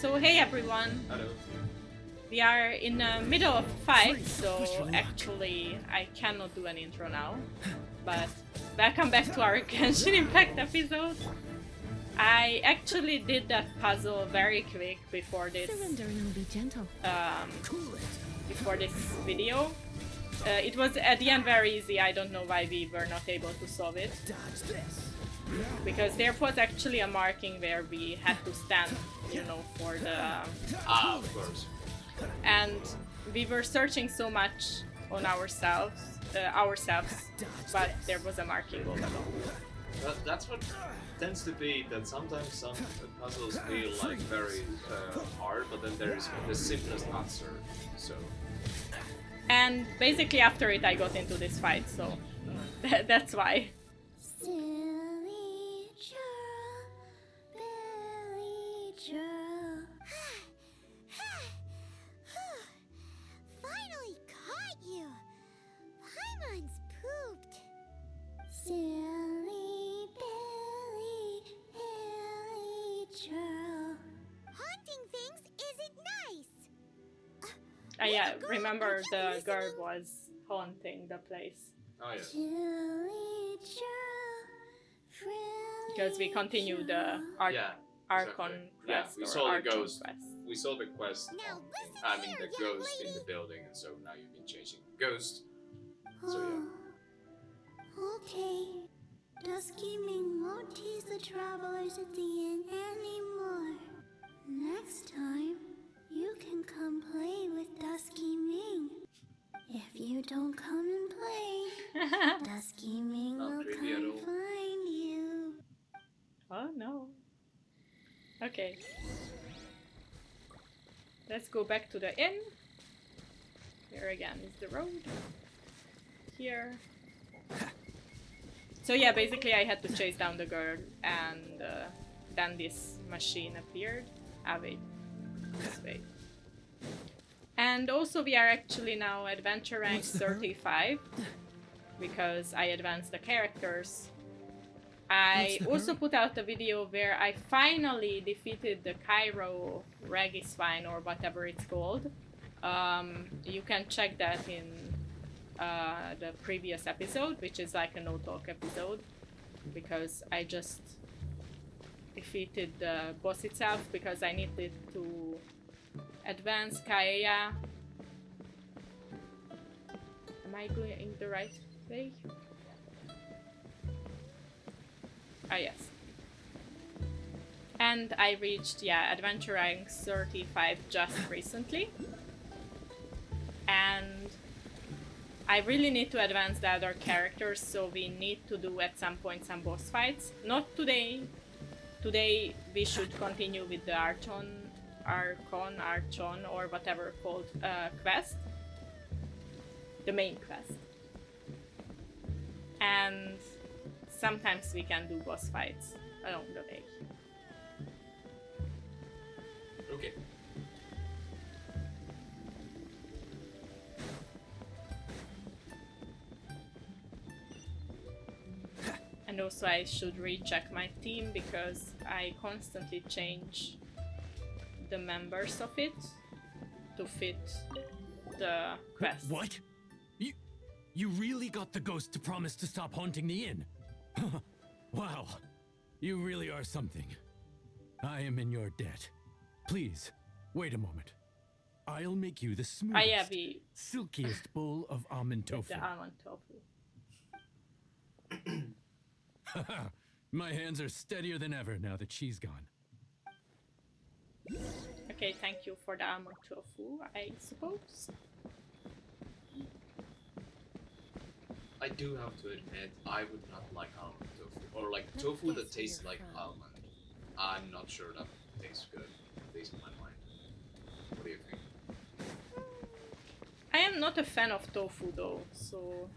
So hey everyone. Hello. We are in the middle of a fight, so actually I cannot do an intro now. But welcome back to our Genshin Impact episode. I actually did that puzzle very quick before this video. It was at the end very easy. I don't know why we were not able to solve it. Because there was actually a marking where we had to stand, you know, for the... of course. And we were searching so much on ourselves, but there was a marking all along. That's what tends to be, that sometimes some puzzles feel like very hard, but then there is the simplest answer, so... And basically after it I got into this fight, so that's why. Silly churl, Billy churl. Finally caught you! Paimon's pooped. Silly Billy, Billy churl. Haunting things isn't nice. I remember the girl was haunting the place. Oh yeah. Silly churl, Because we continue the Archon Quest. Yeah, we saw the Archon ghost. Quest. We saw the quest. The ghost in the building, and so now you've been chasing the ghost. So yeah. Okay. Dusky Ming won't tease the travelers at the inn anymore. Next time, you can come play with Dusky Ming. If you don't come and play, Dusky Ming Not will creepy at come all. find you. Oh no. Okay. Let's go back to the inn. Here again is the road. Here. So yeah, basically I had to chase down the girl, and then this machine appeared. Ah wait, this way. And also we are actually now adventure rank 35, because I advanced the characters. I also put out a video where I finally defeated the Cairo Regiswine, or whatever it's called. You can check that in the previous episode, which is like a no-talk episode, because I just defeated the boss itself, because I needed to advance Kaeya. Am I going the right way? Ah yes. And I reached, adventure rank 35 just recently. And I really need to advance the other characters, so we need to do at some point some boss fights. Not today. Today we should continue with the Archon, or whatever called quest. The main quest. And sometimes we can do boss fights along the way. Okay. And also I should recheck my team, because I constantly change the members of it to fit the quest. What? You really got the ghost to promise to stop haunting the inn? Wow, you really are something. I am in your debt. Please, wait a moment. I'll make you the smoothest, silkiest bowl of almond tofu. The almond tofu. My hands are steadier than ever now that she's gone. Okay, thank you for the almond tofu, I suppose. I do have to admit, I would not like almond tofu, or like tofu that tastes like almond. I'm not sure that tastes good, at least in my mind. What do you think? I am not a fan of tofu though, so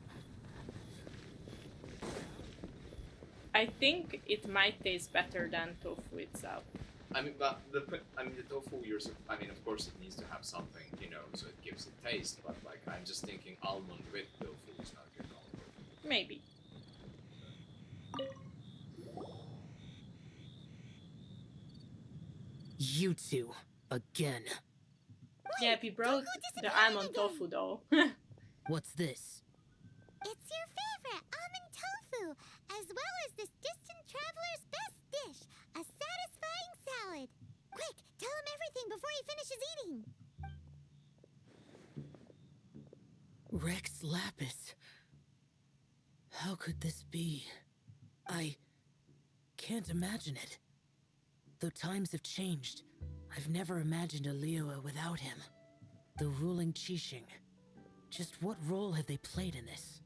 I think it might taste better than tofu itself. I mean, but the tofu, of course it needs to have something, you know, so it gives it taste, but like, I'm just thinking almond with tofu is not good. Maybe. You two, Again. Yeah, we brought the almond tofu though. What's this? It's your favorite almond tofu, as well as this distant traveler's best dish, a satisfying salad. Quick, tell him everything before he finishes eating. Rex Lapis. How could this be? I can't imagine it. Though times have changed, I've never imagined a Liyue without him. The ruling Qixing. Just what role have they played in this?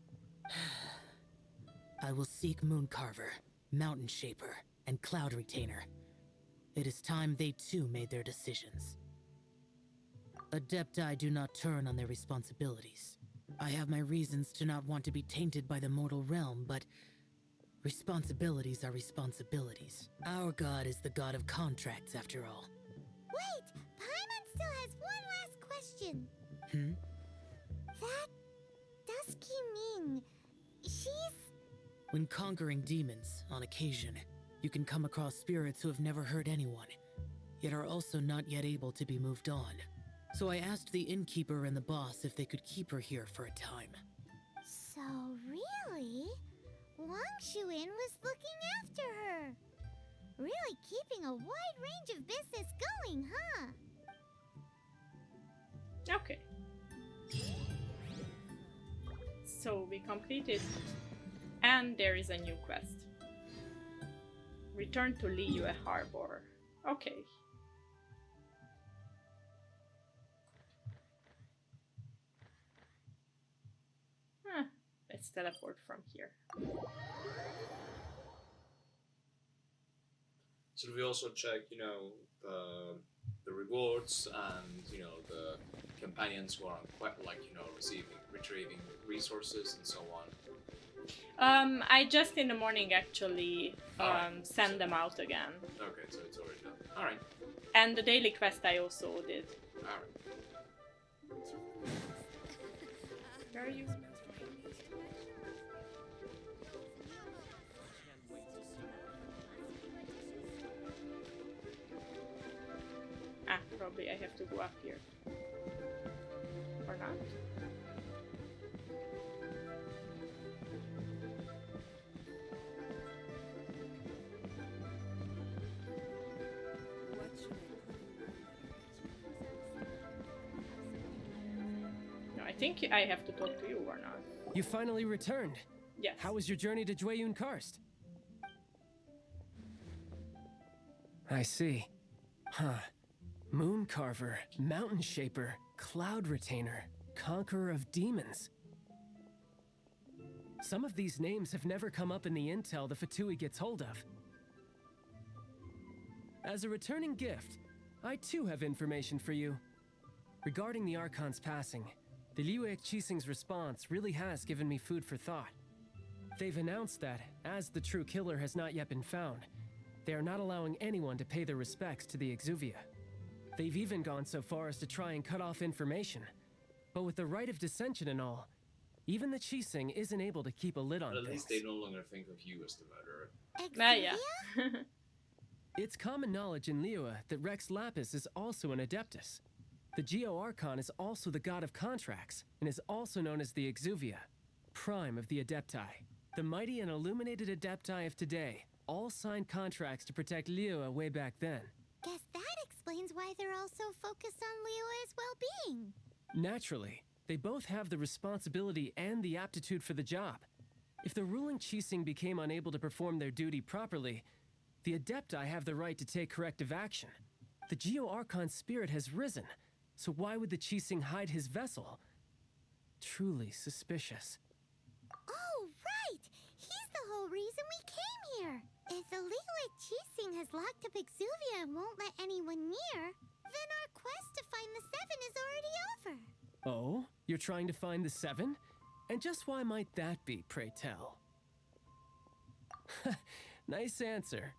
I will seek Mooncarver, Mountain Shaper, and Cloud Retainer. It is time they too made their decisions. Adepti do not turn on their responsibilities. I have my reasons to not want to be tainted by the mortal realm, but responsibilities are responsibilities. Our god is the god of contracts, after all. Wait, Paimon still has one last question. That Dusky Ming, she's... When conquering demons, on occasion, you can come across spirits who have never hurt anyone, yet are also not yet able to be moved on. So I asked the innkeeper and the boss if they could keep her here for a time. So really, Wang Shuin was looking after her. Really keeping a wide range of business going, huh? Okay. So we completed, and there is a new quest. Return to Liyue Harbor. Okay. Let's teleport from here. So we also check, you know, the rewards and, you know, the companions who are quite like, you know, retrieving resources and so on. I just in the morning actually send them out again. Okay, so it's already done. Alright. And the daily quest I also did. Alright. Where are you? Probably I have to go up here. Or not. No, I think I have to talk to you or not. You finally returned. Yes. How was your journey to Jueyun Karst? I see. Huh. Mooncarver, Mountain Shaper, Cloud Retainer, Conqueror of Demons. Some of these names have never come up in the intel the Fatui gets hold of. As a returning gift, I too have information for you. Regarding the Archon's passing, the Liyue Qixing's response really has given me food for thought. They've announced that, as the true killer has not yet been found, they are not allowing anyone to pay their respects to the Exuvia. They've even gone so far as to try and cut off information. But with the right of dissension and all, even the Qixing isn't able to keep a lid on But at things. least they no longer think of you as the murderer. Yeah. It's common knowledge in Liyue that Rex Lapis is also an Adeptus. The Liyue Archon is also the god of contracts, and is also known as the Exuvia, prime of the Adepti. The mighty and illuminated Adepti of today all signed contracts to protect Liyue way back then. Guess that explains why they're all so focused on Liyue's well-being. Naturally, they both have the responsibility and the aptitude for the job. If the ruling Qixing became unable to perform their duty properly, the Adepti have the right to take corrective action. The Liyue Archon's spirit has risen, so why would the Qixing hide his vessel? Truly suspicious. Oh, right! He's the whole reason we came here! If the Liyue Qixing has locked up Exuvia and won't let anyone near, then our quest to find the Seven is already over. Oh? You're trying to find the Seven? And just why might that be, pray tell? Nice answer.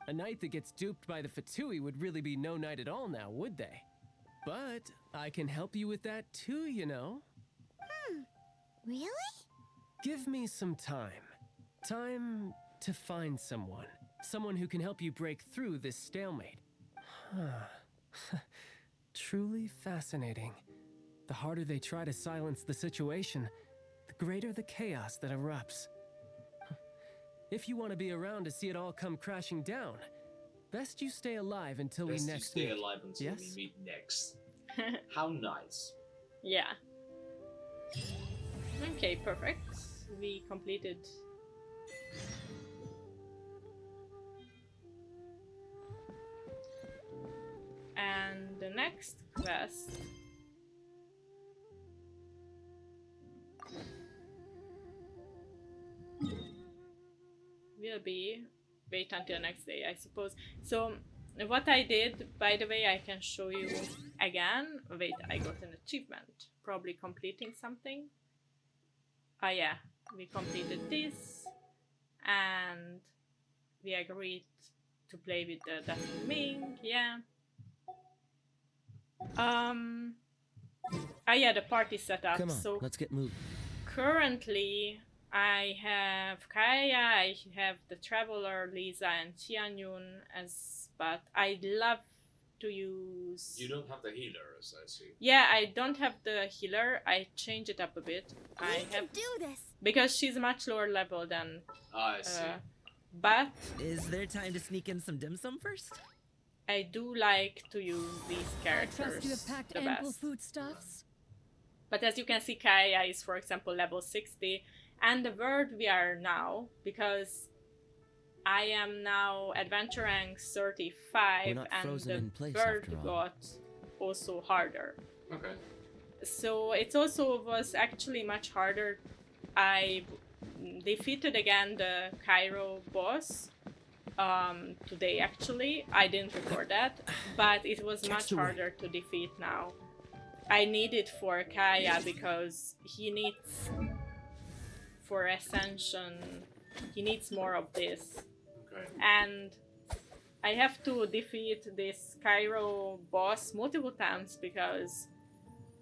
A knight that gets duped by the Fatui would really be no knight at all now, would they? But I can help you with that too, you know? Really? Give me some time. Time to find someone. Someone who can help you break through this stalemate. Truly fascinating. The harder they try to silence the situation, the greater the chaos that erupts. If you want to be around to see it all come crashing down, best you stay alive until Best we you next stay meet. alive until Yes? we meet next. How nice. Yeah. Okay, perfect. We completed. And the next quest will be wait until next day, I suppose. So what I did, by the way, I can show you again. Wait, I got an achievement. Probably completing something. Ah yeah, we completed this and we agreed to play with the Dusty Ming, yeah. Ah yeah, the party setup. Come on, So let's get moving. currently I have Kaya, I have the Traveler, Lisa and Xianyun but I'd love to use... You don't have the healers, I see. Yeah, I don't have the healer. I change it up a bit. I We have can do this. because she's much lower level than I see. but Is there time to sneak in some dim sum first? I do like to use these I characters trust you have packed the ample best. foodstuffs. But as you can see, Kaya is, for example, level 60. And the world we are now, because I am now adventure rank 35, We're not and frozen in the place world after all. got also harder. Okay. So it also was actually much harder. I defeated again the Cairo boss today actually. I didn't record that, but it was Catch much the wind. harder to defeat now. I need it for Kaya because he needs, for Ascension, he needs more of this. Okay. And I have to defeat this Cairo boss multiple times because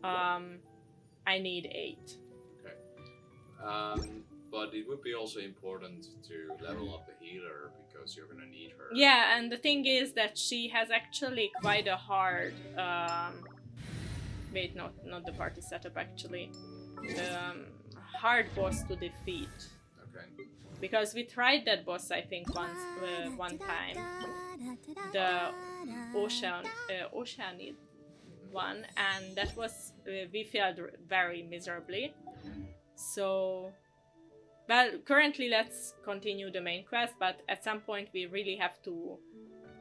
I need 8. Okay. But it would be also important to level up the healer because you're gonna need her. Yeah, and the thing is that she has actually quite a hard wait, not the party setup actually. The hard boss to defeat. Okay. Because we tried that boss I think one time. The Oceanid one, and that was we failed very miserably. So well, currently let's continue the main quest, but at some point we really have to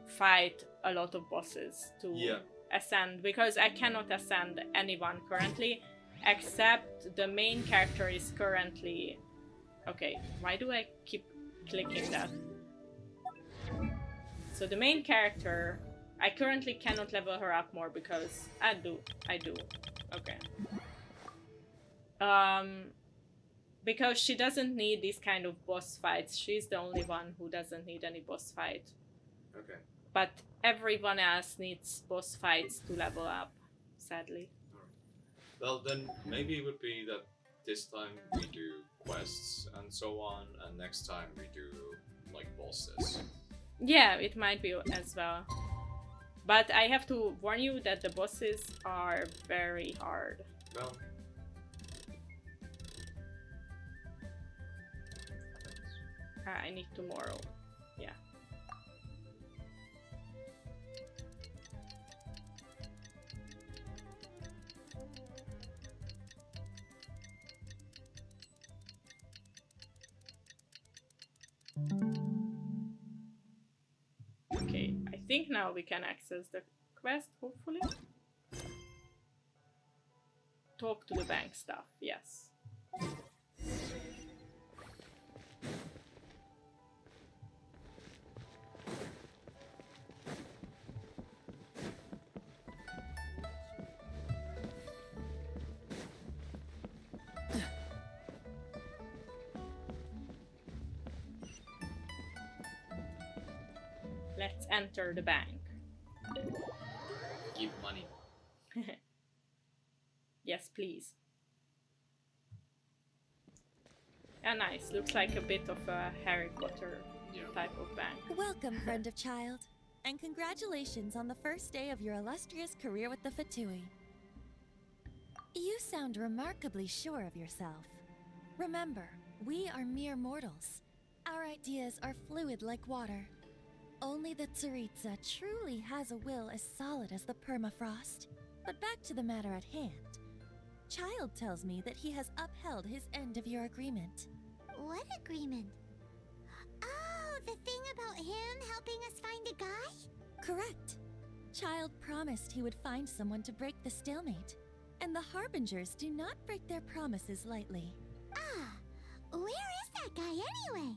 fight a lot of bosses to ascend, because I cannot ascend anyone currently except the main character is currently... Okay, why do I keep clicking that? So the main character, I currently cannot level her up more because I do. Okay. Because she doesn't need these kind of boss fights. She's the only one who doesn't need any boss fight. Okay. But everyone else needs boss fights to level up, sadly. Well, then maybe it would be that this time we do quests and so on, and next time we do like bosses. Yeah, it might be as well. But I have to warn you that the bosses are very hard. Well. I need tomorrow. Yeah. Okay, I think now we can access the quest, hopefully. Talk to the bank staff, yes. Let's enter the bank. Give money. Yes, please. Yeah, nice. Looks like a bit of a Harry Potter type of bank. Welcome, friend of child. and congratulations on the first day of your illustrious career with the Fatui. You sound remarkably sure of yourself. Remember, we are mere mortals. Our ideas are fluid like water. Only the Tsaritsa truly has a will as solid as the permafrost. But back to the matter at hand. Child tells me that he has upheld his end of your agreement. What agreement? Oh, the thing about him helping us find a guy? Correct. Child promised he would find someone to break the stalemate. And the Harbingers do not break their promises lightly. Ah, where is that guy anyway?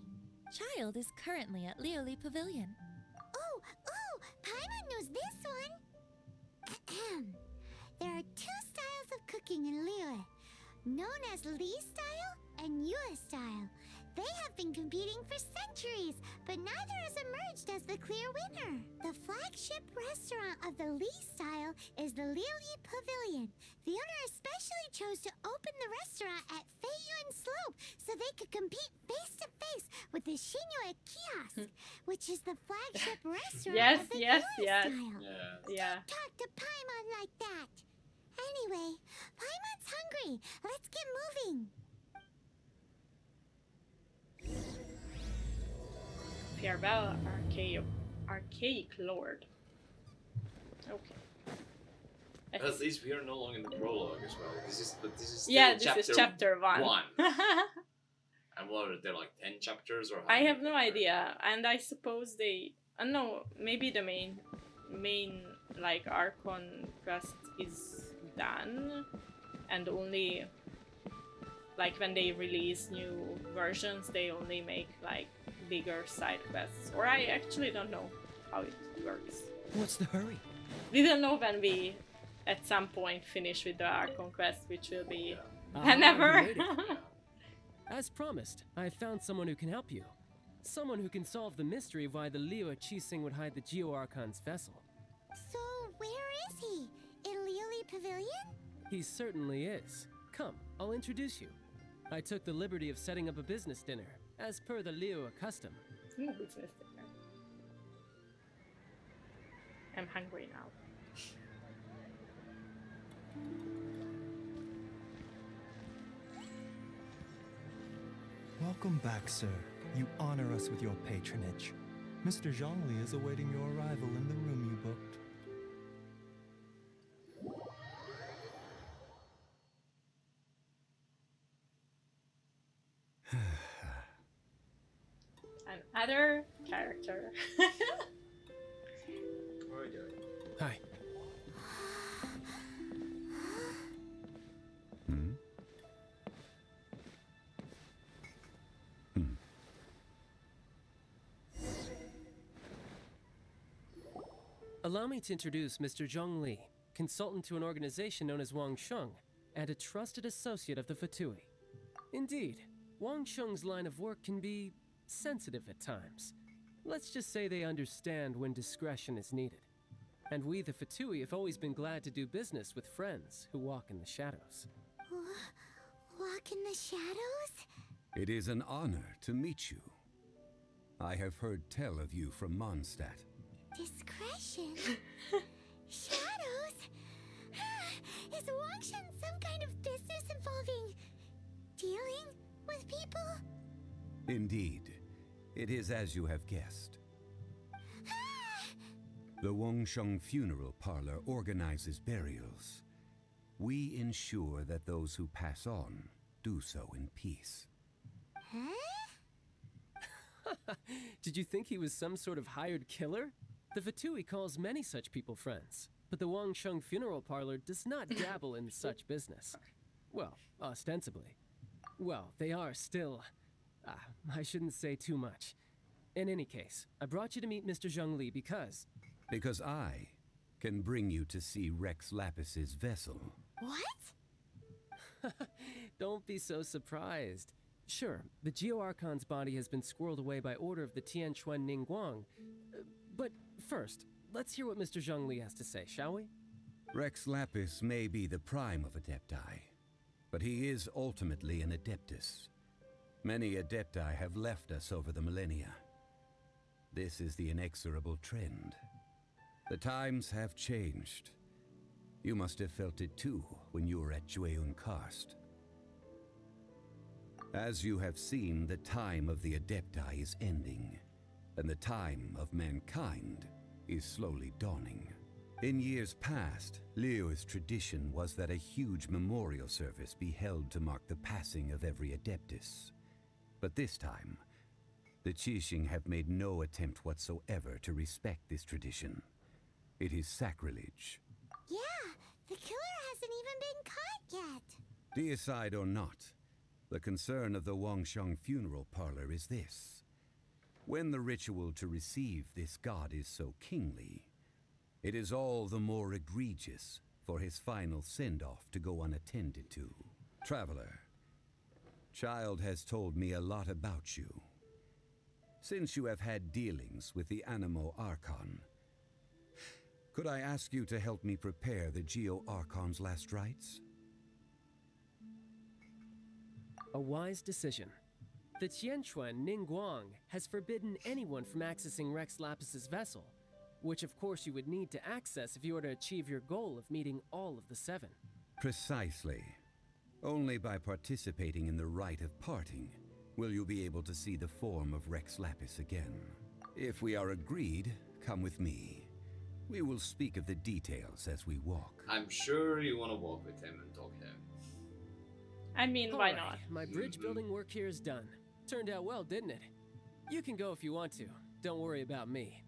Child is currently at Liyue Pavilion. Oh, Paimon knows this one. Ahem. There are two styles of cooking in Liyue, known as Li style and Yue style. They have been competing for centuries, but neither has emerged as the clear winner. The flagship restaurant of the Li style is the Liyue Pavilion. The owner especially chose to open the restaurant at Feiyuan Slope so they could compete face to face with the Shinue Kiosk, which is the flagship restaurant Yes, of the yes, Yue yes. style. Yeah. Talk to Paimon like that. Anyway, Paimon's hungry. Let's get moving. Farewell, archaic lord. Okay. At least we are no longer in the prologue as well. This is still Yeah, this is chapter 1. And what are there, like 10 chapters or? How I many have no chapters? idea, and I suppose they. No, maybe the main like Archon Quest is done, and only like when they release new versions, they only make like bigger side quests. Or I actually don't know how it works. What's the hurry? We don't know when we, at some point, finish with the Archon Quest, which will be Ah, whenever. you made it. As promised, I found someone who can help you. Someone who can solve the mystery of why the Liyue Archon would hide the Liyue Archon's vessel. So, where is he? In Liyue Pavilion? He certainly is. Come, I'll introduce you. I took the liberty of setting up a business dinner, as per the Liyue custom. Ooh, business dinner. I'm hungry now. Welcome back, sir. You honor us with your patronage. Mr. Zhongli is awaiting your arrival in the room you booked. Another character. Hi. Allow me to introduce Mr. Zhong Li, consultant to an organization known as Wang Sheng, and a trusted associate of the Fatui. Indeed, Wang Sheng's line of work can be sensitive at times. Let's just say they understand when discretion is needed. And we, the Fatui, have always been glad to do business with friends who walk in the shadows. Walk in the shadows? It is an honor to meet you. I have heard tell of you from Mondstadt. Discretion? Shadows? Is Wangshan some kind of business involving dealing with people? Indeed, it is as you have guessed. The Wangsheng Funeral Parlor organizes burials. We ensure that those who pass on do so in peace. Huh? Did you think he was some sort of hired killer? The Fatui calls many such people friends, but the Wangsheng Funeral Parlor does not dabble in such business. Well, ostensibly. Well, they are still... I shouldn't say too much. In any case, I brought you to meet Mr. Zhong Li because... Because I can bring you to see Rex Lapis's vessel. What? Don't be so surprised. Sure, the Liyue Archon's body has been squirreled away by order of the Tianquan Ningguang. But first, let's hear what Mr. Zhong Li has to say, shall we? Rex Lapis may be the prime of Adepti, but he is ultimately an Adeptus. Many Adepti have left us over the millennia. This is the inexorable trend. The times have changed. You must have felt it too when you were at Jueyun Karst. As you have seen, the time of the Adepti is ending, and the time of mankind is slowly dawning. In years past, Liyue's tradition was that a huge memorial service be held to mark the passing of every Adeptus. But this time, the Qixing have made no attempt whatsoever to respect this tradition. It is sacrilege. Yeah, the killer hasn't even been caught yet. Deicide or not, the concern of the Wangsheng funeral parlor is this. When the ritual to receive this god is so kingly, it is all the more egregious for his final send-off to go unattended to. Traveler, Child has told me a lot about you. Since you have had dealings with the Liyue Archon, could I ask you to help me prepare the Liyue Archon's last rites? A wise decision. The Tianquan Ningguang has forbidden anyone from accessing Rex Lapis's vessel, which of course you would need to access if you were to achieve your goal of meeting all of the 7. Precisely. Only by participating in the rite of parting will you be able to see the form of Rex Lapis again. If we are agreed, come with me. We will speak of the details as we walk. I'm sure you want to walk with him and talk to him. I mean, why not? My bridge building work here is done. Turned out well, didn't it? You can go if you want to. Don't worry about me.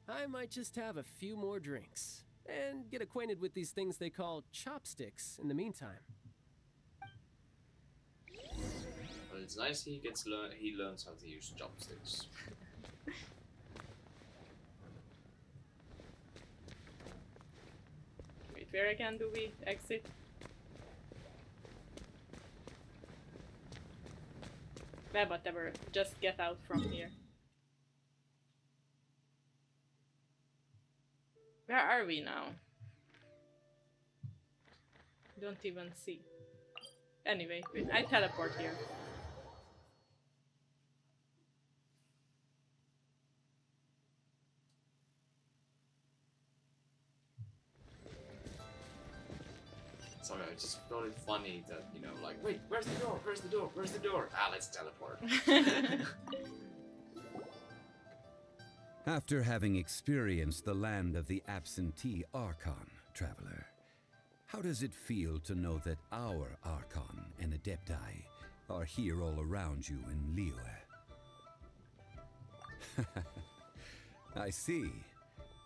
I might just have a few more drinks and get acquainted with these things they call chopsticks in the meantime. Well, it's nice he learns how to use chopsticks. Wait, where again do we exit? Yeah, whatever. Just get out from here. Where are we now? Don't even see. Anyway, wait, I teleport here. Sorry, I just thought it funny that, you know, like, wait, where's the door? Where's the door? Where's the door? Ah, let's teleport. After having experienced the land of the absentee Archon, traveler, how does it feel to know that our Archon and Adepti are here all around you in Liyue? I see.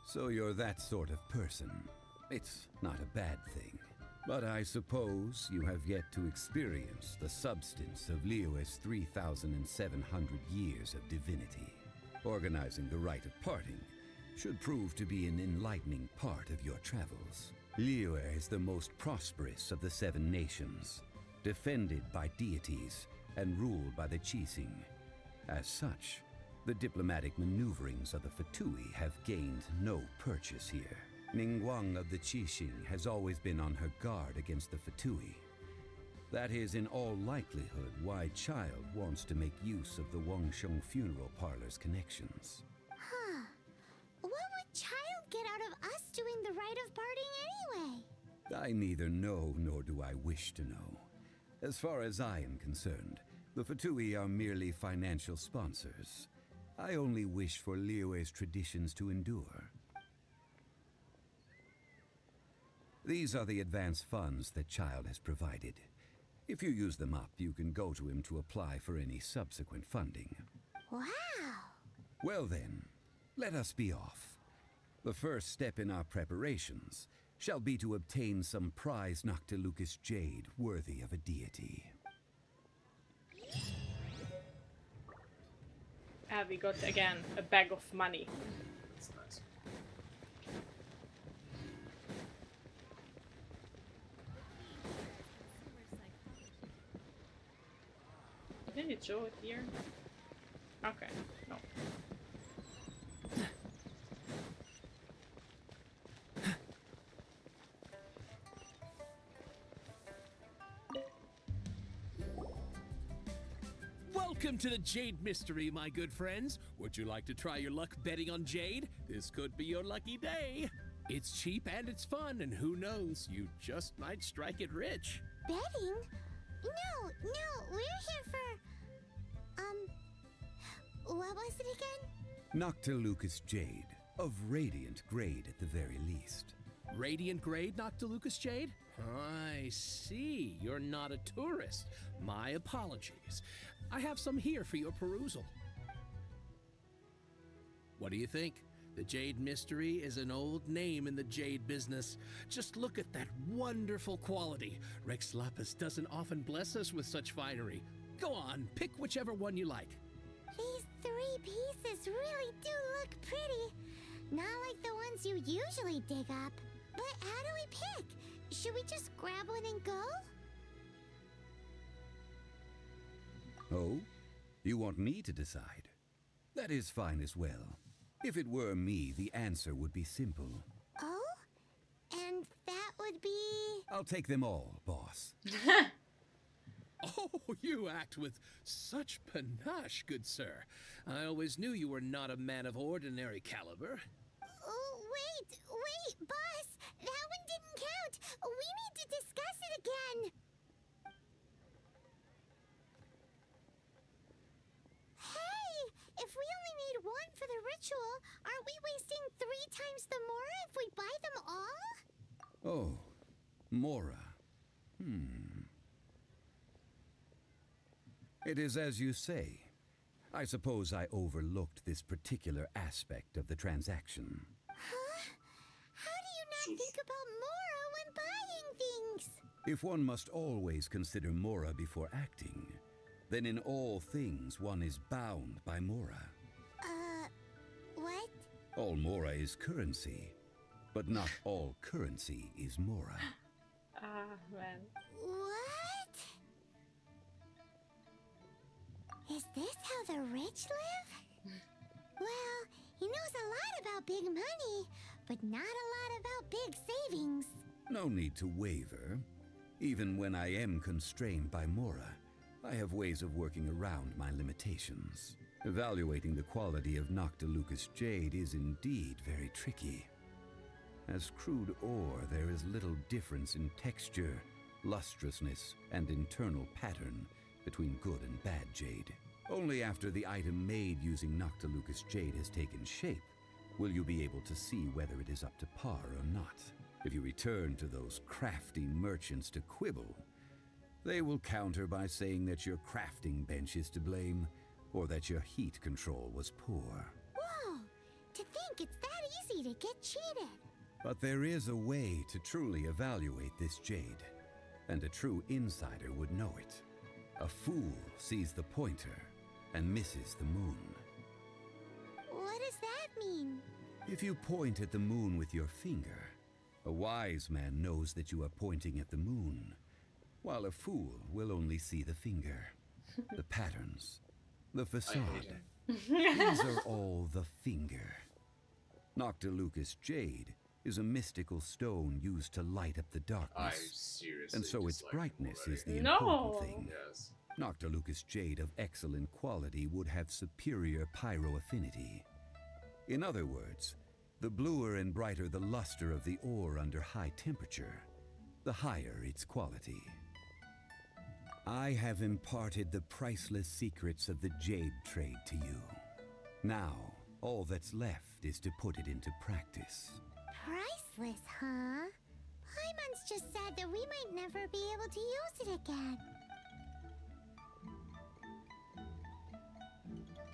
So you're that sort of person. It's not a bad thing. But I suppose you have yet to experience the substance of Liyue's 3,700 years of divinity. Organizing the rite of parting should prove to be an enlightening part of your travels. Liyue is the most prosperous of the 7 nations, defended by deities and ruled by the Qixing. As such, the diplomatic maneuverings of the Fatui have gained no purchase here. Ningguang of the Qixing has always been on her guard against the Fatui. That is in all likelihood why Child wants to make use of the Wangsheng funeral parlor's connections. Huh. What would Child get out of us doing the rite of parting anyway? I neither know nor do I wish to know. As far as I am concerned, the Fatui are merely financial sponsors. I only wish for Liyue's traditions to endure. These are the advance funds that Child has provided. If you use them up, you can go to him to apply for any subsequent funding. Wow. Well then, let us be off. The first step in our preparations shall be to obtain some prize Noctilucous Jade worthy of a deity. We got again a bag of money. That's nice. Did it show it here? Okay, no. Welcome to the Jade Mystery, my good friends. Would you like to try your luck betting on Jade? This could be your lucky day. It's cheap and it's fun, and who knows, you just might strike it rich. Betting? No, we're here for... what was it again? Noctilucous Jade, of radiant grade at the very least. Radiant grade, Noctilucous Jade? I see. You're not a tourist. My apologies. I have some here for your perusal. What do you think? The Jade Mystery is an old name in the Jade business. Just look at that wonderful quality. Rex Lapis doesn't often bless us with such finery. Go on, pick whichever one you like. These 3 pieces really do look pretty. Not like the ones you usually dig up. But how do we pick? Should we just grab one and go? Oh? You want me to decide? That is fine as well. If it were me, the answer would be simple. Oh? And that would be... I'll take them all, boss. Oh, you act with such panache, good sir. I always knew you were not a man of ordinary caliber. Oh, wait, boss! That one didn't count! We need to discuss it again! Hey! If we only need one for the ritual, aren't we wasting 3 times the Mora if we buy them all? Oh, Mora. It is as you say. I suppose I overlooked this particular aspect of the transaction. Huh? How do you not think about Mora when buying things? If one must always consider Mora before acting, then in all things one is bound by Mora. What? All Mora is currency, but not all currency is Mora. Man. What? Is this how the rich live? Well, he knows a lot about big money, but not a lot about big savings. No need to waver. Even when I am constrained by Mora, I have ways of working around my limitations. Evaluating the quality of Noctilucous Jade is indeed very tricky. As crude ore, there is little difference in texture, lustrousness, and internal pattern between good and bad jade. Only after the item made using Noctilucous Jade has taken shape will you be able to see whether it is up to par or not. If you return to those crafty merchants to quibble, they will counter by saying that your crafting bench is to blame, or that your heat control was poor. Whoa! To think it's that easy to get cheated. But there is a way to truly evaluate this jade, and a true insider would know it. A fool sees the pointer and misses the moon. What does that mean? If you point at the moon with your finger, a wise man knows that you are pointing at the moon, while a fool will only see the finger, the patterns, the facade. These are all the finger. Noctilucous Jade is a mystical stone used to light up the darkness, and so its brightness is the important thing. Yes. Noctilucous Jade of excellent quality would have superior pyro-affinity. In other words, the bluer and brighter the luster of the ore under high temperature, the higher its quality. I have imparted the priceless secrets of the jade trade to you. Now, all that's left is to put it into practice. Priceless, huh? Paimon's just said that we might never be able to use it again.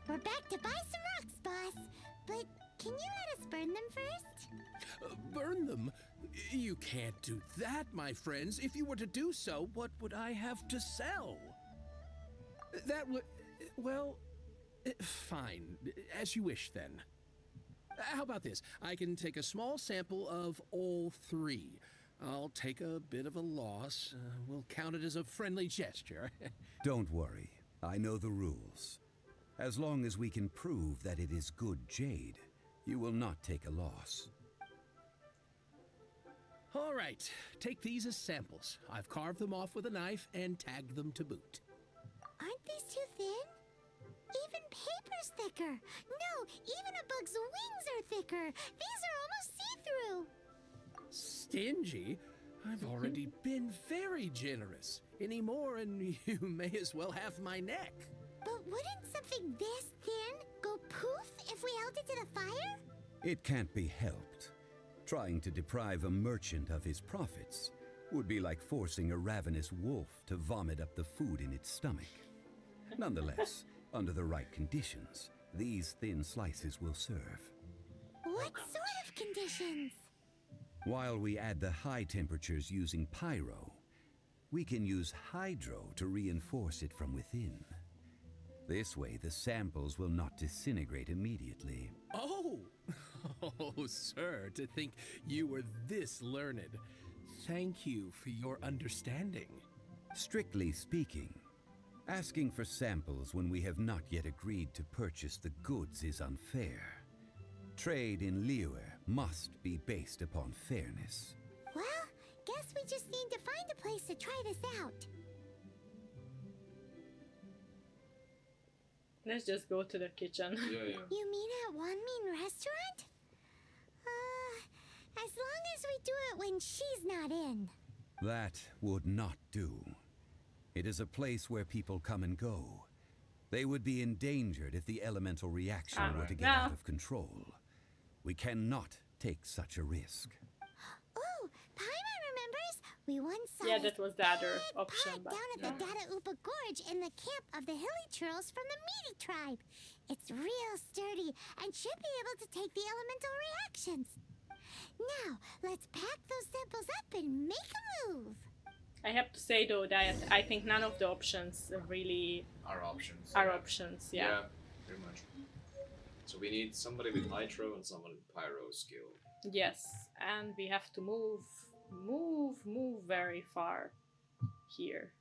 We're back to buy some rocks, boss. But can you let us burn them first? Burn them? You can't do that, my friends. If you were to do so, what would I have to sell? That would... well... fine. As you wish, then. How about this? I can take a small sample of all 3. I'll take a bit of a loss. We'll count it as a friendly gesture. Don't worry. I know the rules. As long as we can prove that it is good jade, you will not take a loss. All right. Take these as samples. I've carved them off with a knife and tagged them to boot. Aren't these too thin? Even paper's thick thicker. No, even a bug's wings are thicker. These are almost see-through. Stingy? I've already been very generous. Any more and you may as well have my neck. But wouldn't something this thin go poof if we held it to the fire? It can't be helped. Trying to deprive a merchant of his profits would be like forcing a ravenous wolf to vomit up the food in its stomach. Nonetheless, under the right conditions, these thin slices will serve. What sort of conditions? While we add the high temperatures using pyro, we can use hydro to reinforce it from within. This way, the samples will not disintegrate immediately. Oh! Oh, sir, to think you were this learned. Thank you for your understanding. Strictly speaking, asking for samples when we have not yet agreed to purchase the goods is unfair. Trade in Liyue must be based upon fairness. Well, guess we just need to find a place to try this out. Let's just go to the kitchen. Yeah. You mean at One Mean Restaurant? As long as we do it when she's not in. That would not do. It is a place where people come and go. They would be endangered if the elemental reaction were to get out of control. We cannot take such a risk. Oh, Paimon remembers we once saw Yeah, that was the other big option, pot but down at the Data Upa Gorge in the camp of the Hilly Churls from the Meaty tribe. It's real sturdy and should be able to take the elemental reactions. Now, let's pack those samples up and make a move. I have to say though that I think none of the options really Our options. are options. Yeah. Pretty much. So we need somebody with nitro and someone with pyro skill. Yes, and we have to move very far here.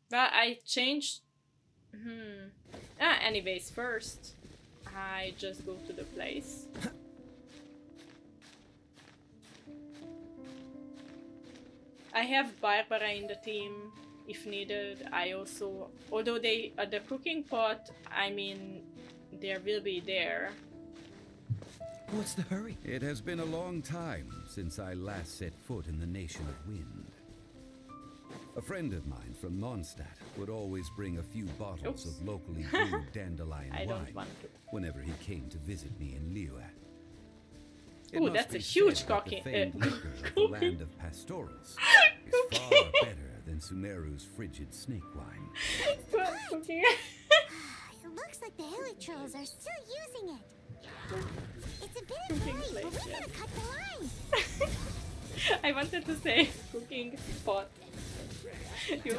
But I changed. Anyways, first I just go to the place. I have Barbara in the team if needed. I also, although the cooking pot, I mean, there will be there. What's the hurry? It has been a long time since I last set foot in the Nation of Wind. A friend of mine from Mondstadt would always bring a few bottles of locally brewed dandelion I don't wine want to. whenever he came to visit me in Liyue. It Ooh, must that's be a huge said that the cooking- famed liquor of the land of pastorals is far better than Sumeru's frigid snake wine. Cooking. It looks like the Hilly Trolls are still using it. It's a bit Cooking annoying, but plate, we're yeah. gonna cut the line. I wanted to say cooking pot. You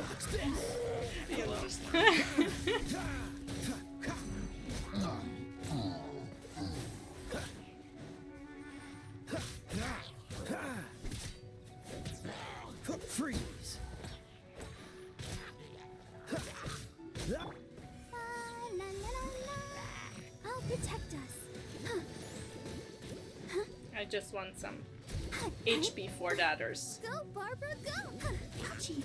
Freeze! La la la la. I'll protect us. I just want some HP for the others. Go, Barbara, go! Ouchie.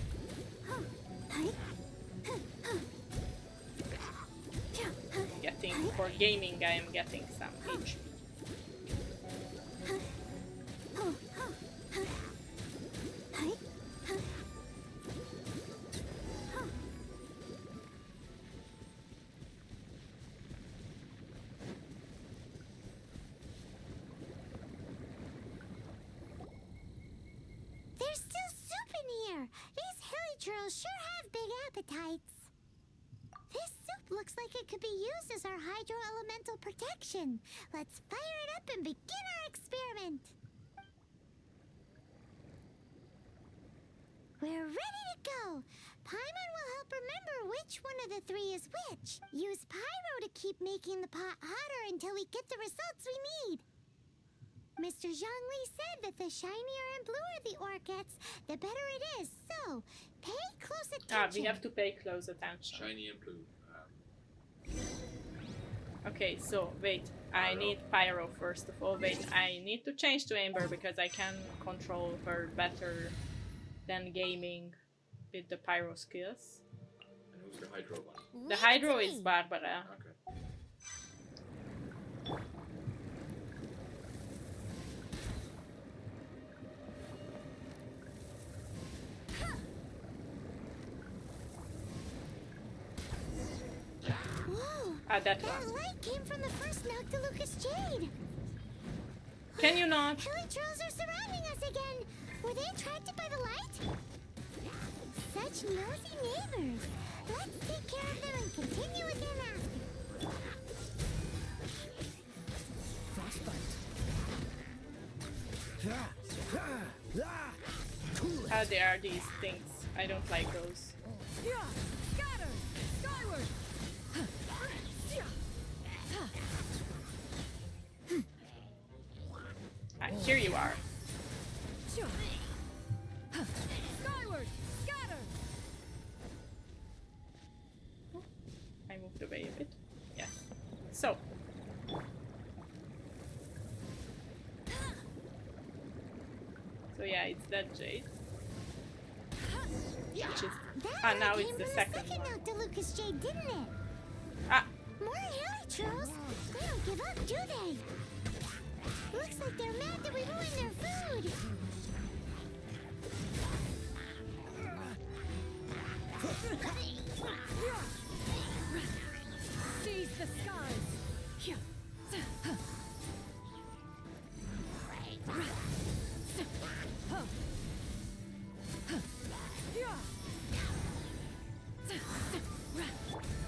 Getting for gaming, I am getting some HP. There's still soup in here. These Hilly Trolls sure have big appetites. This soup looks like it could be used as our hydro elemental protection. Let's fire it up and begin our experiment. We're ready to go. Paimon will help remember which one of the three is which. Use pyro to keep making the pot hotter until we get the results we need. Mr. Zhongli said that the shinier and bluer the ore gets, the better it is. So, pay close attention. We have to pay close attention. Shiny and blue. Okay, so wait, I need Pyro first of all. Wait, I need to change to Amber because I can control her better than gaming. with the pyro skills. And who's the Hydro one? The Hydro is Barbara. Okay. Whoa! That That one. light came from the first Noctilucous Jade! Can you not? Helitrolls are surrounding us again! Were they attracted by the light? Such nosy neighbors! Let's take care of them and continue again after. Frostbite. There are these things. I don't like those. Yeah! Scatter! Skyward! Here you are. Skyward! Scatter! I moved away a bit. Yes. So. So yeah, it's that Jade. Which is That now light it's came the from second the second one. Noctilucous Jade, didn't it? Ah, More Helitrolls? They don't give up, do they? Looks like they're mad that we ruined their food. Seize the skies!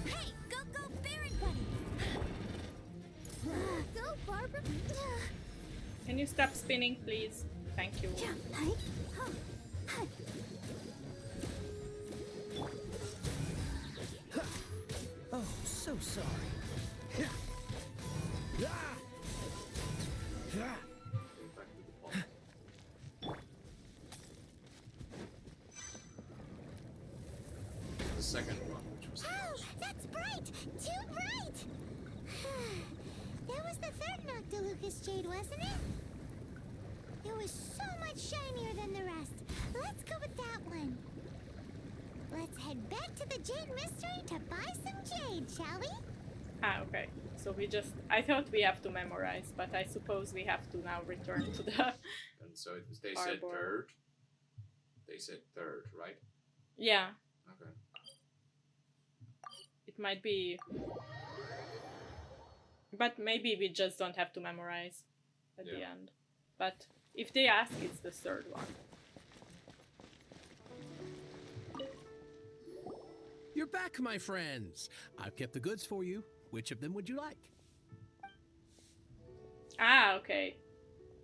Hey, go Baron Buddy! Go Barbara! can you stop spinning, please? Thank you. Oh, so sorry. Back to the pond. The second one, which was the Oh, most. that's bright! Too bright! That was the third Noctilucous Jade, wasn't it? It was so much shinier than the rest. Let's go with that one. Let's head back to the Jade Mystery to buy some jade, shall we? Ah, okay. So we just... I thought we have to memorize, but I suppose we have to now return to the... And so they said Arbor. third. They said third, right? Yeah, Okay. it might be... But maybe we just don't have to memorize at the Yeah. end. But if they ask, it's the third one. You're back, my friends. I've kept the goods for you. Which of them would you like? Ah, okay.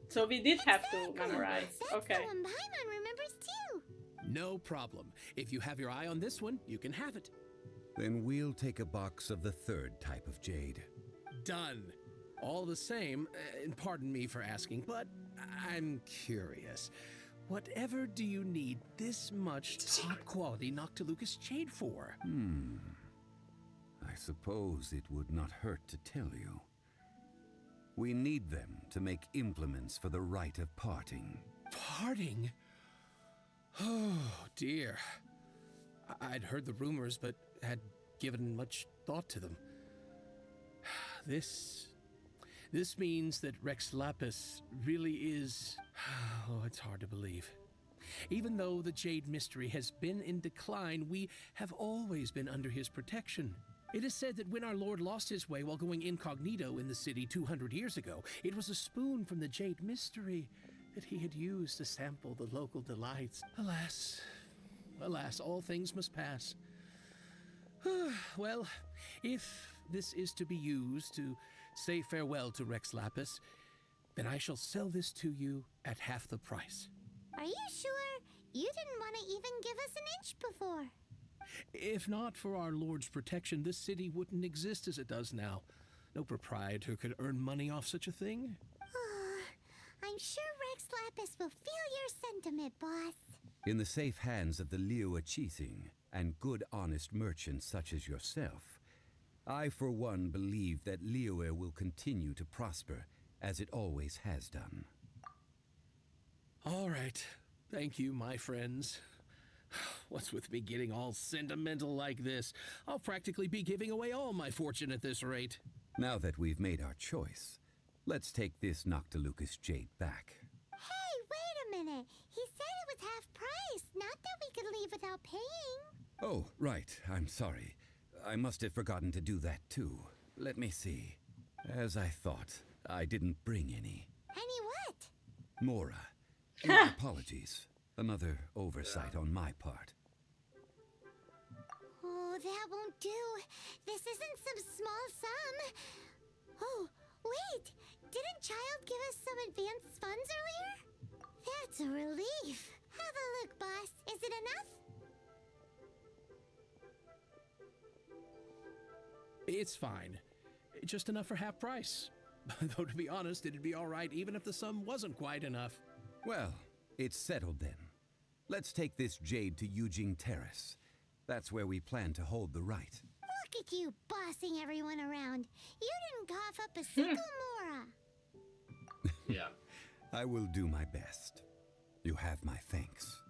So we did have to memorize. That's Okay. the one Paimon remembers too. No problem. If you have your eye on this one, you can have it. Then we'll take a box of the third type of jade. Done. All the same, and pardon me for asking, but I'm curious. Whatever do you need this much top-quality Noctilucous Jade for? I suppose it would not hurt to tell you. We need them to make implements for the rite of parting. Parting? Oh, dear. I'd heard the rumors, but had given much thought to them. This means that Rex Lapis really is... Oh, it's hard to believe. Even though the Jade Mystery has been in decline, we have always been under his protection. It is said that when our Lord lost his way while going incognito in the city 200 years ago, it was a spoon from the Jade Mystery that he had used to sample the local delights. Alas, all things must pass. Well, if this is to be used to say farewell to Rex Lapis, then I shall sell this to you at half the price. Are you sure? You didn't want to even give us an inch before. If not for our Lord's protection, this city wouldn't exist as it does now. No proprietor could earn money off such a thing. I'm sure Rex Lapis will feel your sentiment, boss. In the safe hands of the Liyue Archon and good honest merchants such as yourself, I for one believe that Liyue will continue to prosper as it always has done. All right. Thank you, my friends. What's with me getting all sentimental like this? I'll practically be giving away all my fortune at this rate. Now that we've made our choice, let's take this Noctilucous Jade back. Hey, wait a minute. He said it was half price, not that we could leave without paying. Oh, right. I'm sorry. I must have forgotten to do that too. Let me see. As I thought, I didn't bring any. Any what? Mora. My apologies. Another oversight on my part. Oh, that won't do. This isn't some small sum. Oh, wait. Didn't Child give us some advanced funds earlier? That's a relief. Have a look, boss. Is it enough? It's fine. Just enough for half price. Though to be honest, it'd be all right even if the sum wasn't quite enough. Well, it's settled then. Let's take this jade to Yujing Terrace. That's where we plan to hold the rite. Look at you bossing everyone around. You didn't cough up a single Mora. Yeah. I will do my best. You have my thanks.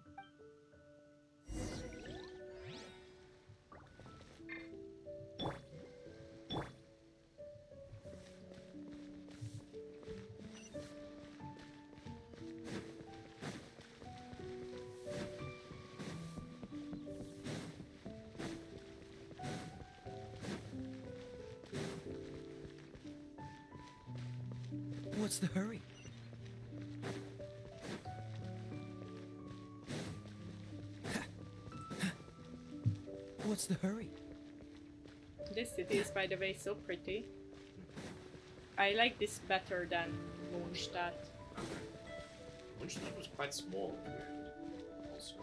What's the hurry? What's the hurry? This city is, by the way, so pretty. I like this better than Mondstadt. Mondstadt was quite small here. Also.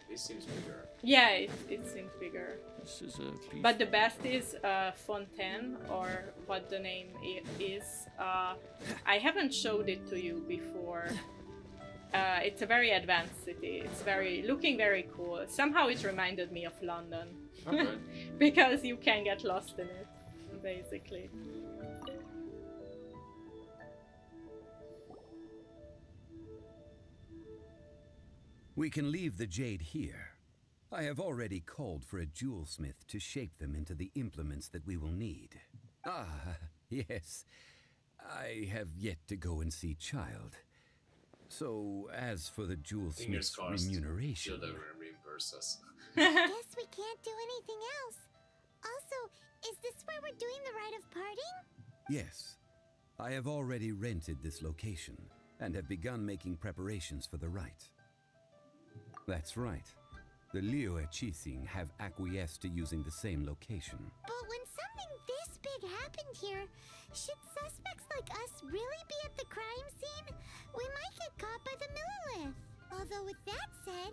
This seems bigger. Yeah, it seems bigger. This is a But the best is Fontaine, or what the name is. I haven't showed it to you before. It's a very advanced city. It's looking very cool. Somehow it reminded me of London. Okay. Because you can get lost in it, basically. We can leave the jade here. I have already called for a jewelsmith to shape them into the implements that we will need. Ah, yes. I have yet to go and see Child. So, as for the Fingers jewelsmith's crossed. remuneration... She'll never reimburse us. Guess we can't do anything else. Also, is this where we're doing the rite of parting? Yes. I have already rented this location, and have begun making preparations for the rite. That's right. The Liyue Archon have acquiesced to using the same location. But when something this big happened here, should suspects like us really be at the crime scene? We might get caught by the Millilith. Although with that said,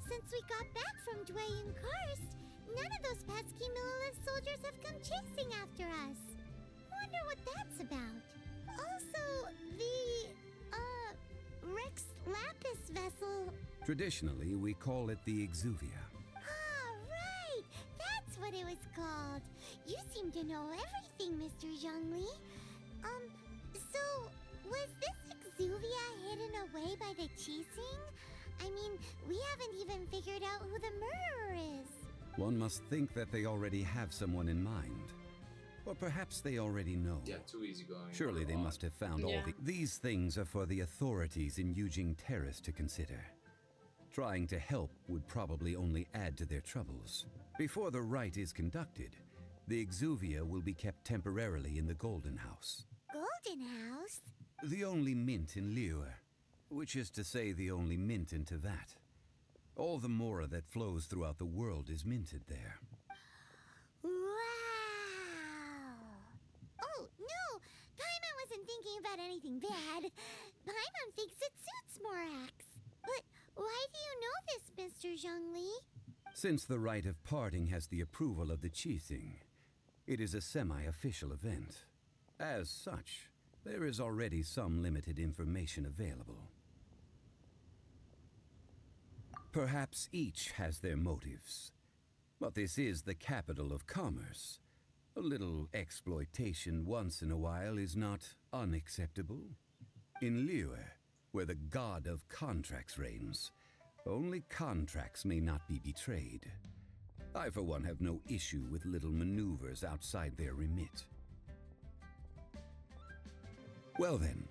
since we got back from Dwayne Karst, none of those pesky Millilith soldiers have come chasing after us. Wonder what that's about. Also, the, Rex Lapis vessel. Traditionally, we call it the Exuvia. Ah, right! That's what it was called. You seem to know everything, Mr. Zhongli. So, was this Exuvia hidden away by the Qixing? I mean, we haven't even figured out who the murderer is. One must think that they already have someone in mind. Or perhaps they already know. Yeah, too easygoing. Surely they must have found all Yeah. These things are for the authorities in Yujing Terrace to consider. Trying to help would probably only add to their troubles. Before the rite is conducted, the Exuvia will be kept temporarily in the Golden House. Golden House? The only mint in Liyue, which is to say the only mint in Teyvat. All the mora that flows throughout the world is minted there. Wow! Oh, no! Paimon wasn't thinking about anything bad. Paimon thinks it suits Morax. But why do you know this, Mr. Zhongli? Since the rite of parting has the approval of the Qixing, it is a semi-official event. As such, there is already some limited information available. Perhaps each has their motives, but this is the capital of commerce. A little exploitation once in a while is not unacceptable. In Liyue, where the god of contracts reigns, Only contracts may not be betrayed. I, for one, have no issue with little maneuvers outside their remit. Well then,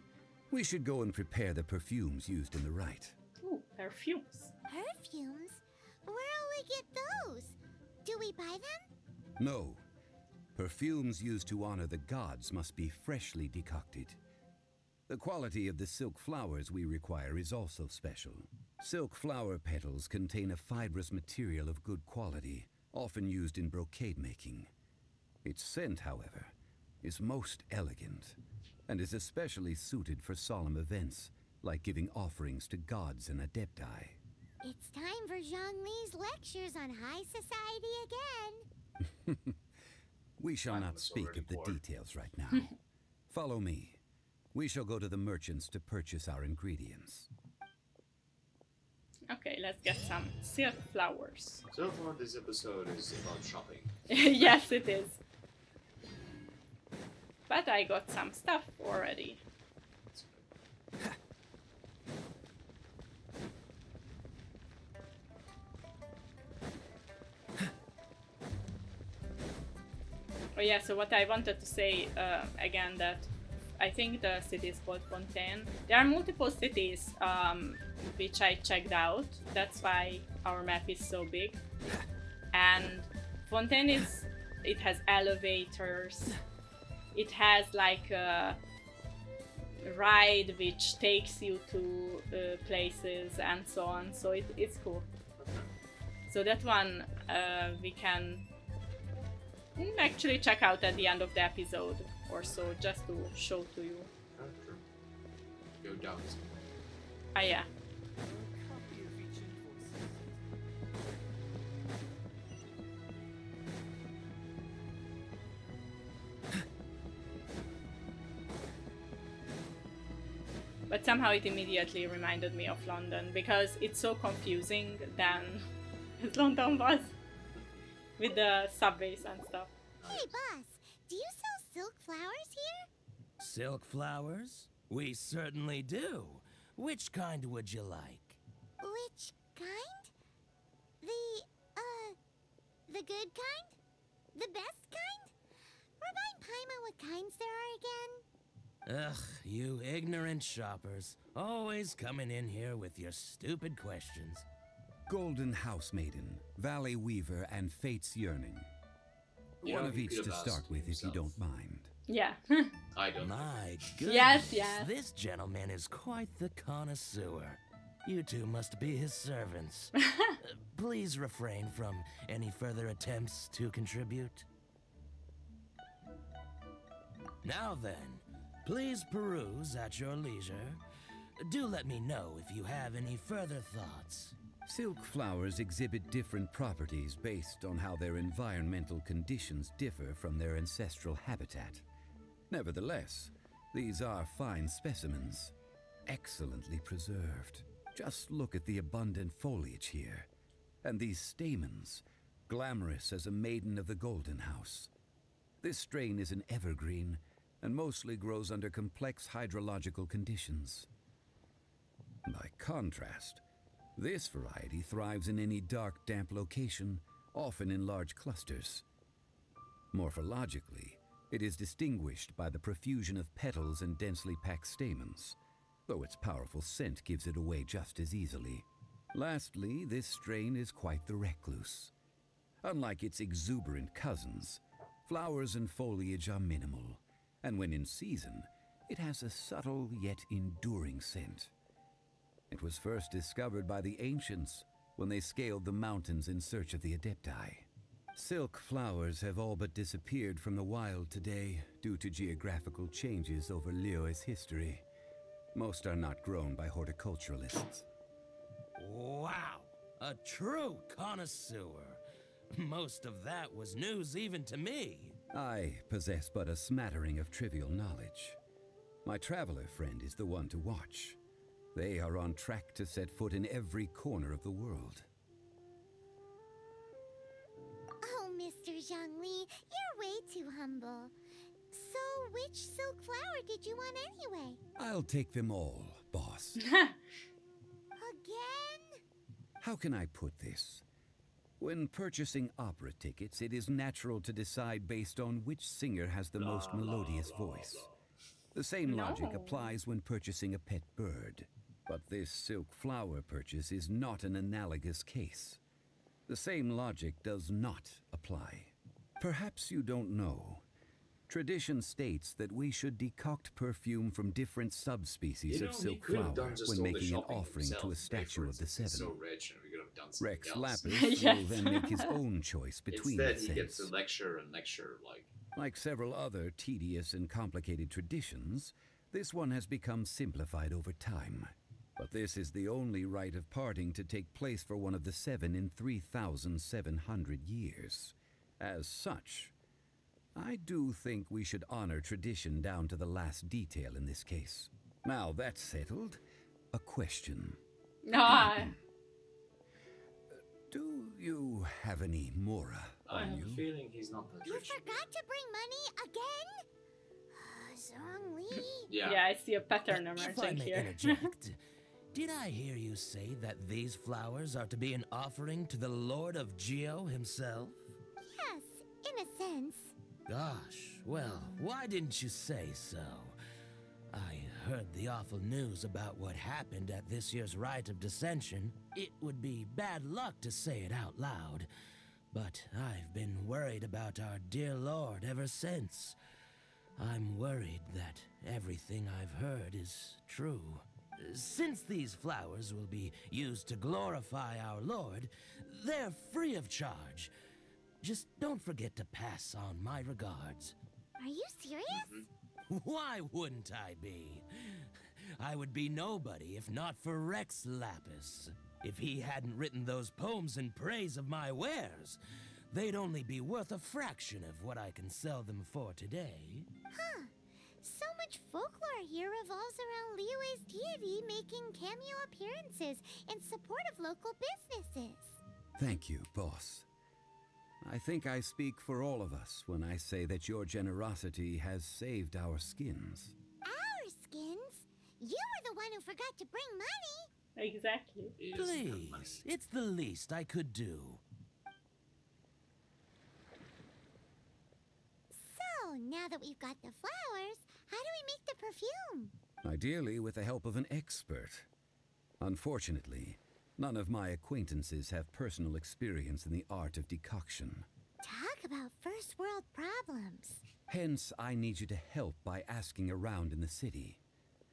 we should go and prepare the perfumes used in the rite. Ooh, perfumes. Perfumes? Where'll we get those? Do we buy them? No. Perfumes used to honor the gods must be freshly decocted. The quality of the silk flowers we require is also special. Silk flower petals contain a fibrous material of good quality, often used in brocade making. Its scent, however, is most elegant, and is especially suited for solemn events, like giving offerings to gods and adepti. It's time for Zhongli's lectures on high society again. We shall I'm not speak already of the bored. details right now. Follow me. We shall go to the merchants to purchase our ingredients. Okay, let's get some silk flowers. So far, this episode is about shopping. Yes, it is. But I got some stuff already. Oh yeah, so what I wanted to say again, that I think the city is called Fontaine. There are multiple cities which I checked out. That's why our map is so big. And Fontaine is, it has elevators. It has like a ride which takes you to places and so on. So it's cool. So that one we can actually check out at the end of the episode or so, just to show to you. Oh, true. Go down somewhere. Ah yeah. But somehow it immediately reminded me of London because it's so confusing than London was with the subways and stuff. Hey, boss, do you sell silk flowers here? Silk flowers? We certainly do. Which kind would you like? Which kind? The good kind? The best kind? Remind Paimon what kinds there are again? Ugh, you ignorant shoppers. Always coming in here with your stupid questions. Golden House Maiden, Valley Weaver, and Fate's Yearning. Yeah, One of he each could to have start asked with, if you himself. don't mind. Yeah. I don't know. My goodness. Yes. This gentleman is quite the connoisseur. You two must be his servants. Please refrain from any further attempts to contribute. Now then, please peruse at your leisure. Do let me know if you have any further thoughts. Silk flowers exhibit different properties based on how their environmental conditions differ from their ancestral habitat. Nevertheless, these are fine specimens, excellently preserved. Just look at the abundant foliage here, and these stamens, glamorous as a maiden of the Golden House. This strain is an evergreen, and mostly grows under complex hydrological conditions. By contrast, this variety thrives in any dark, damp location, often in large clusters. Morphologically, it is distinguished by the profusion of petals and densely packed stamens, though its powerful scent gives it away just as easily. Lastly, this strain is quite the recluse. Unlike its exuberant cousins, flowers and foliage are minimal, and when in season, it has a subtle yet enduring scent. It was first discovered by the ancients when they scaled the mountains in search of the adepti. Silk flowers have all but disappeared from the wild today due to geographical changes over Liyue's history. Most are not grown by horticulturalists. Wow, a true connoisseur. Most of that was news even to me. I possess but a smattering of trivial knowledge. My traveler friend is the one to watch. They are on track to set foot in every corner of the world. Oh, Mr. Zhongli, you're way too humble. So, which silk flower did you want anyway? I'll take them all, boss. Again? How can I put this? When purchasing opera tickets, it is natural to decide based on which singer has the most melodious voice. The same logic applies when purchasing a pet bird. But this silk flower purchase is not an analogous case. The same logic does not apply. Perhaps you don't know. Tradition states that we should decoct perfume from different subspecies of silk flower when making an offering to a statue of the seven. So rich, and we could have done something Rex else. Lapis will then make his own choice between Instead, the he scents. gets to lecture and lecture, Like several other tedious and complicated traditions, this one has become simplified over time. But this is the only rite of parting to take place for one of the seven in 3,700 years. As such, I do think we should honor tradition down to the last detail in this case. Now that's settled, a question. Do you have any Mora I on have you? a feeling he's not that You rich. forgot to bring money again? Zhongli? Yeah, I see a pattern If I emerging may here. interject, did I hear you say that these flowers are to be an offering to the Lord of Geo himself? Yes, in a sense. Gosh, well, why didn't you say so? I heard the awful news about what happened at this year's Rite of Dissension. It would be bad luck to say it out loud, but I've been worried about our dear Lord ever since. I'm worried that everything I've heard is true. Since these flowers will be used to glorify our Lord, they're free of charge. Just don't forget to pass on my regards. Are you serious? Why wouldn't I be? I would be nobody if not for Rex Lapis. If he hadn't written those poems in praise of my wares, they'd only be worth a fraction of what I can sell them for today. Huh. So much folklore here revolves around Liyue's deity making cameo appearances in support of local businesses. Thank you, boss. I think I speak for all of us when I say that your generosity has saved our skins. Our skins? You were the one who forgot to bring money. Exactly. Please, it's the least I could do. So, now that we've got the flowers, how do we make the perfume? Ideally with the help of an expert. Unfortunately, none of my acquaintances have personal experience in the art of decoction. Talk about first world problems. Hence, I need you to help by asking around in the city.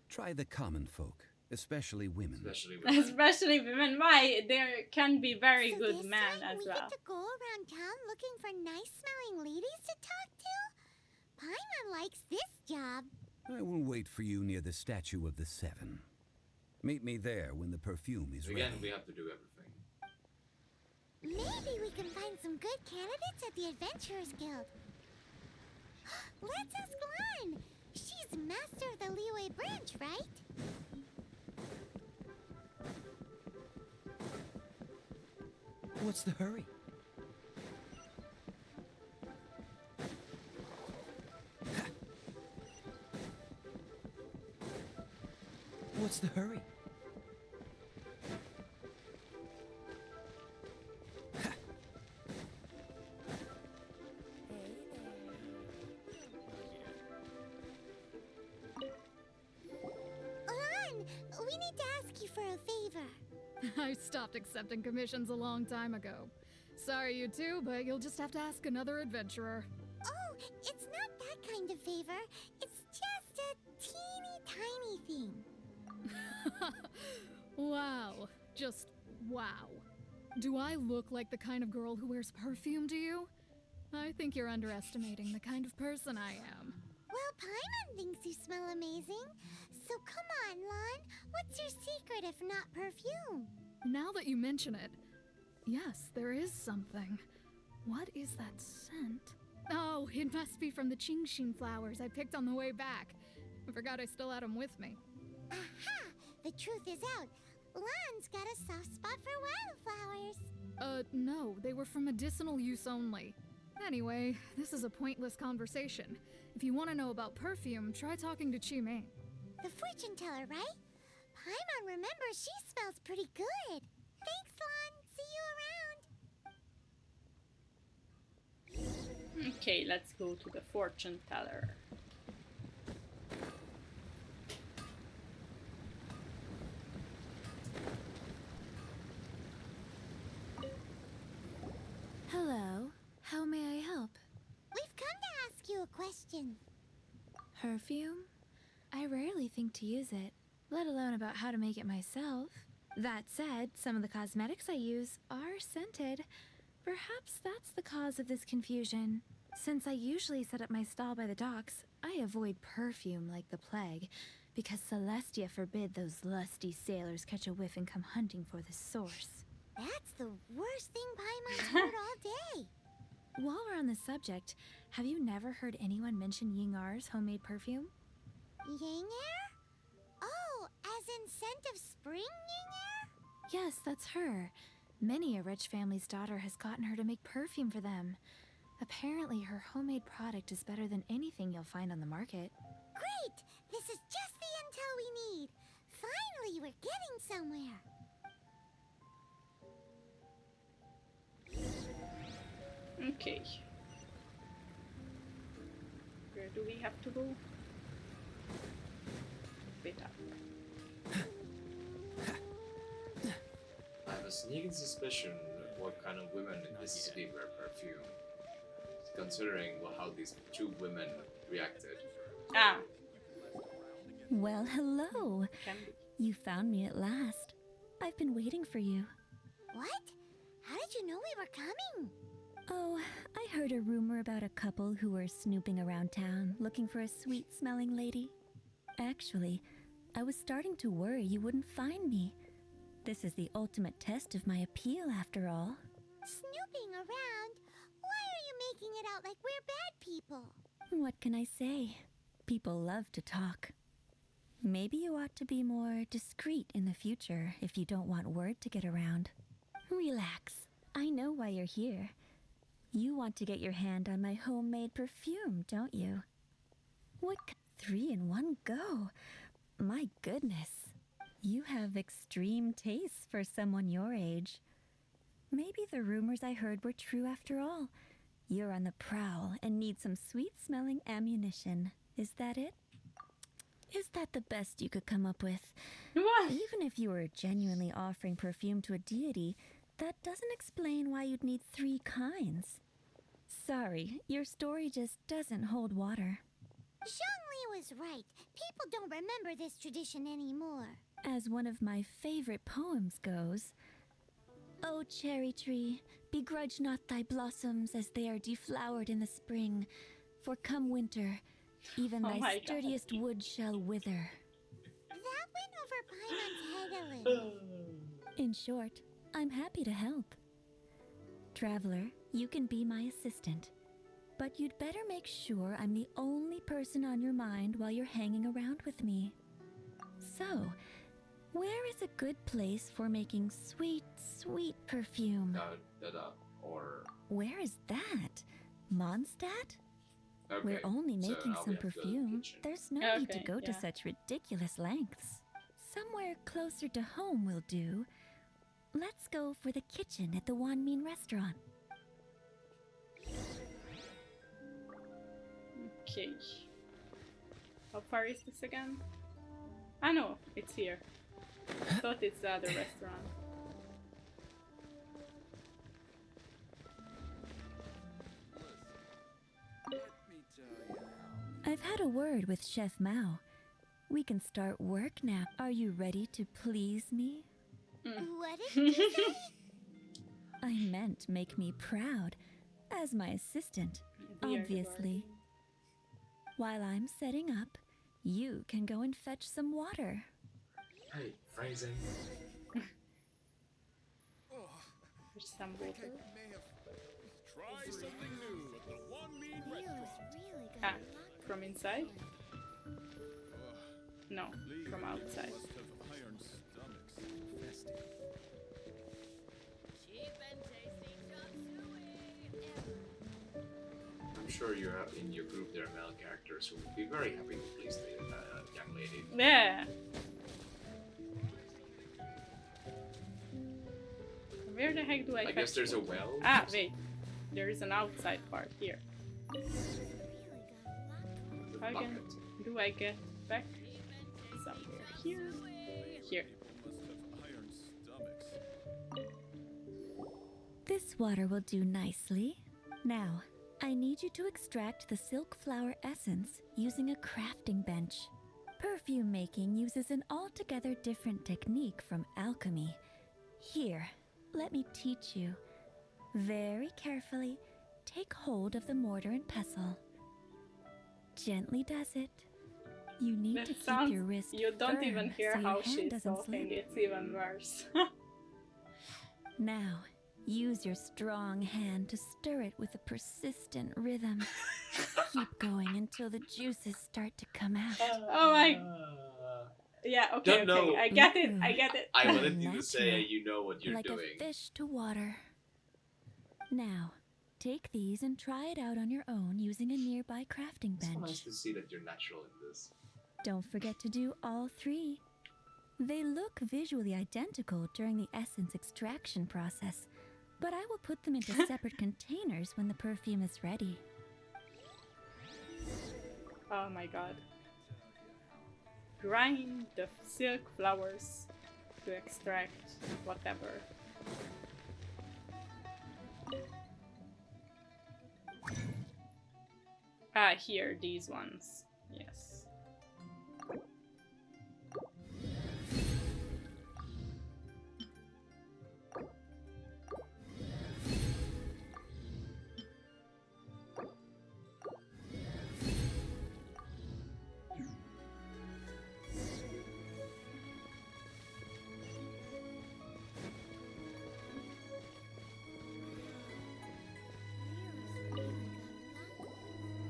Try the common folk, especially women. Especially women. Why? There can be very So good this men time as we well. get to go around town looking for nice-smelling ladies to talk to? Paimon likes this job. I will wait for you near the statue of the seven. Meet me there when the perfume is ready. Again, we have to do everything. Maybe we can find some good candidates at the Adventurers Guild. Let's ask Lan. She's master of the Liyue branch, right? What's the hurry? What's the hurry? Lan, we need to ask you for a favor. I stopped accepting commissions a long time ago. Sorry, you two, but you'll just have to ask another adventurer. Oh, it's not that kind of favor. It's just a teeny tiny thing. Wow. Just wow. Do I look like the kind of girl who wears perfume to you? I think you're underestimating the kind of person I am. Well, Paimon thinks you smell amazing. So come on, Lan. What's your secret if not perfume? Now that you mention it, yes, there is something. What is that scent? Oh, it must be from the Qingshin flowers I picked on the way back. I forgot I still had them with me. Aha! The truth is out. Lan's got a soft spot for wildflowers. No, they were for medicinal use only. Anyway, this is a pointless conversation. If you want to know about perfume, try talking to Qimei. The fortune teller, right? Paimon remembers she smells pretty good. Thanks, Lan. Okay, let's go to the fortune teller. Hello. How may I help? We've come to ask you a question. Perfume? I rarely think to use it, let alone about how to make it myself. That said, some of the cosmetics I use are scented. Perhaps that's the cause of this confusion. Since I usually set up my stall by the docks, I avoid perfume like the plague, because Celestia forbid those lusty sailors catch a whiff and come hunting for the source. That's the worst thing Paimon's heard all day. While we're on the subject, have you never heard anyone mention Yingar's homemade perfume? Yinger? Oh, as in scent of spring, Yinger? Yes, that's her. Many a rich family's daughter has gotten her to make perfume for them. Apparently, her homemade product is better than anything you'll find on the market. Great! This is just the intel we need. Finally, we're getting somewhere. Okay. Where do we have to go? Bit up. I have a sneaking suspicion what kind of women in this city wear perfume. Considering how these two women reacted. Ah, Well, hello. can be. You found me at last. I've been waiting for you. What? How did you know we were coming? Oh, I heard a rumor about a couple who were snooping around town looking for a sweet-smelling lady. Actually, I was starting to worry you wouldn't find me. This is the ultimate test of my appeal, after all. Snooping around? Why are you making it out like we're bad people? What can I say? People love to talk. Maybe you ought to be more discreet in the future if you don't want word to get around. Relax. I know why you're here. You want to get your hand on my homemade perfume, don't you? What 3 in one go? My goodness. You have extreme tastes for someone your age. Maybe the rumors I heard were true after all. You're on the prowl and need some sweet-smelling ammunition. Is that it? Is that the best you could come up with? What? Even if you were genuinely offering perfume to a deity, that doesn't explain why you'd need 3 kinds. Sorry, your story just doesn't hold water. Zhongli was right. People don't remember this tradition anymore. As one of my favorite poems goes, "O cherry tree, begrudge not thy blossoms as they are deflowered in the spring, for come winter, even Oh thy my God. sturdiest wood shall wither." That went over Paimon's head a little. In short, I'm happy to help. Traveler, you can be my assistant, but you'd better make sure I'm the only person on your mind while you're hanging around with me. So, where is a good place for making sweet, sweet perfume? Or Where is that? Mondstadt? okay, We're only so making now we some have to go to the perfume. kitchen. There's no need to Okay, go to yeah. such ridiculous lengths. Somewhere closer to home will do. Let's go for the kitchen at the Wanmin restaurant. Okay. How far is this again? Ah no, it's here. I thought it's the other restaurant. I've had a word with Chef Mao. We can start work now. Are you ready to please me? What did you say? I meant make me proud. As my assistant, Dear obviously. While I'm setting up, you can go and fetch some water. Hey, phrasing. There's some water. Try something new at the One Mean Feels Restaurant. really good. Ah, from inside? No, from outside. Must have iron stomachs infested. I'm sure you have in your group there are male characters who would be very happy to please the young lady. Yeah. Where the heck do I I fetch guess there's a water? well. Ah, wait. There is an outside part here. Do I get back somewhere here? Here. This water will do nicely. Now, I need you to extract the silk flower essence using a crafting bench. Perfume making uses an altogether different technique from alchemy. Here, let me teach you. Very carefully, take hold of the mortar and pestle. Gently does it. You need to keep your wrist You don't firm even hear so your how hand she's doesn't talking, slip. it's even worse. Now, use your strong hand to stir it with a persistent rhythm. Keep going until the juices start to come out. Oh my... Yeah, okay, Don't know. I get it, I get it. I wanted you to say you know what you're like doing. a fish to water. Now, take these and try it out on your own using a nearby crafting It's so bench. nice to see that you're natural in this. Don't forget to do all three. They look visually identical during the essence extraction process, but I will put them into separate containers when the perfume is ready. Oh my god. Grind the silk flowers to extract whatever. Ah, here, these ones. Yes.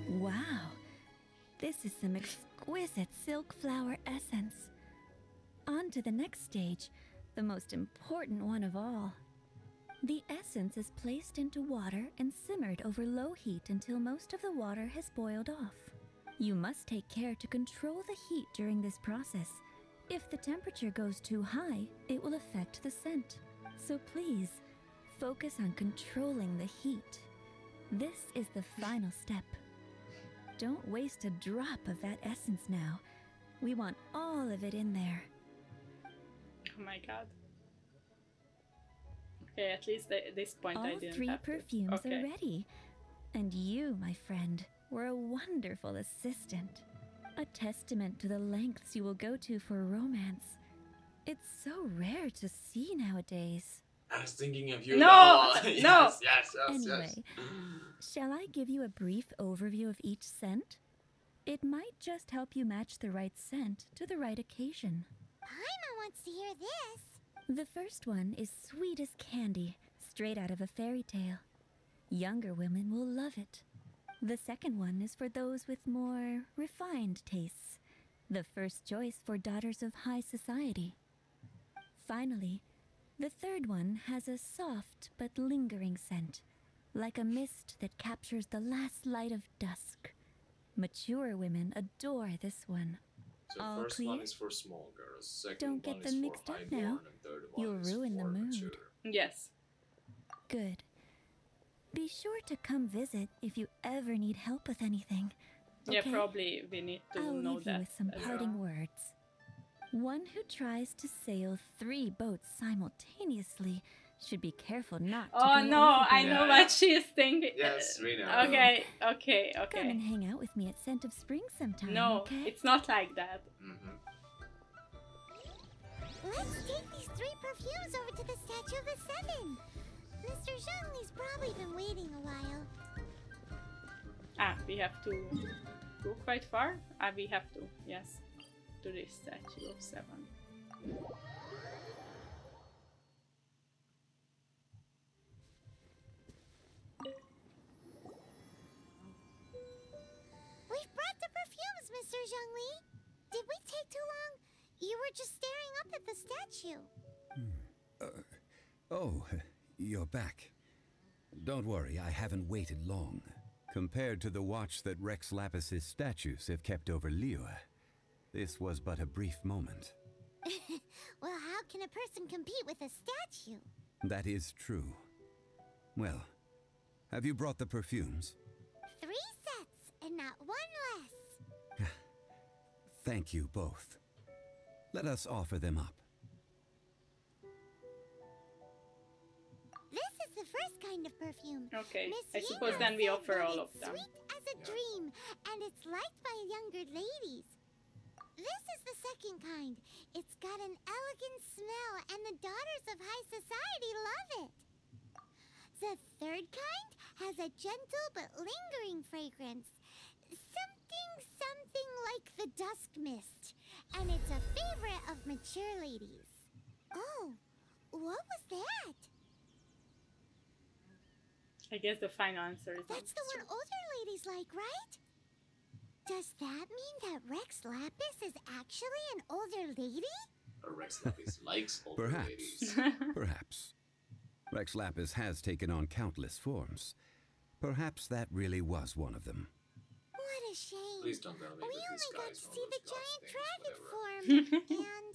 Wow, this is some exquisite silk flower essence. On to the next stage, the most important one of all. The essence is placed into water and simmered over low heat until most of the water has boiled off. You must take care to control the heat during this process. If the temperature goes too high, it will affect the scent. So please, focus on controlling the heat. This is the final step. Don't waste a drop of that essence now. We want all of it in there. Oh my god. Okay, at least at this point I All didn't three have to. perfumes Okay. are ready. And you, my friend, were a wonderful assistant. A testament to the lengths you will go to for romance. It's so rare to see nowadays. I was thinking of you. No! Oh, No! yes, yes, yes, Anyway, yes. shall I give you a brief overview of each scent? It might just help you match the right scent to the right occasion. Paimon wants to hear this. The first one is sweet as candy, straight out of a fairy tale. Younger women will love it. The second one is for those with more refined tastes. The first choice for daughters of high society. Finally, the third one has a soft but lingering scent, like a mist that captures the last light of dusk. Mature women adore this one. So All first clear? one is for small girls, second Don't get one them is mixed for up highborn, now. and third one You'll is ruin the for mood. mature. Yes. Good. Be sure to come visit if you ever need help with anything. Yeah, Okay? probably we need to I'll know leave that you with some as parting well. words. One who tries to sail 3 boats simultaneously should be careful not to Oh go no, I overboard. know what she's thinking. Yes, we know. Okay, okay, Come and okay. hang out with me at Scent of Spring sometime, No, okay? it's not like that. Let's take these 3 perfumes over to the Statue of the Seven. Mr. Zhongli's probably been waiting a while. Ah, we have to go quite far? Ah, we have to, yes. To this Statue of Seven. We've brought the perfumes, Mr. Zhongli. Did we take too long? You were just staring up at the statue. Oh, you're back. Don't worry, I haven't waited long. Compared to the watch that Rex Lapis's statues have kept over Liyue, this was but a brief moment. Well, how can a person compete with a statue? That is true. Well, have you brought the perfumes? 3 not one less. Thank you both. Let us offer them up. This is the first kind of perfume. Okay, Miss I suppose Yingo then we said offer that all of it's them. Sweet as a dream, and it's liked by younger ladies. This is the second kind. It's got an elegant smell, and the daughters of high society love it. The third kind has a gentle but lingering fragrance. Something like the dusk mist. And it's a favorite of mature ladies. Oh, what was that? I guess the final answer is That's the one older ladies like, right? Does that mean that Rex Lapis is actually an older lady? Or Rex Lapis likes older Perhaps. ladies. Perhaps. Rex Lapis has taken on countless forms. Perhaps that really was one of them. What a shame. Please don't tell me We that only this got guy's to one see of the those giant goth dragon things, form. And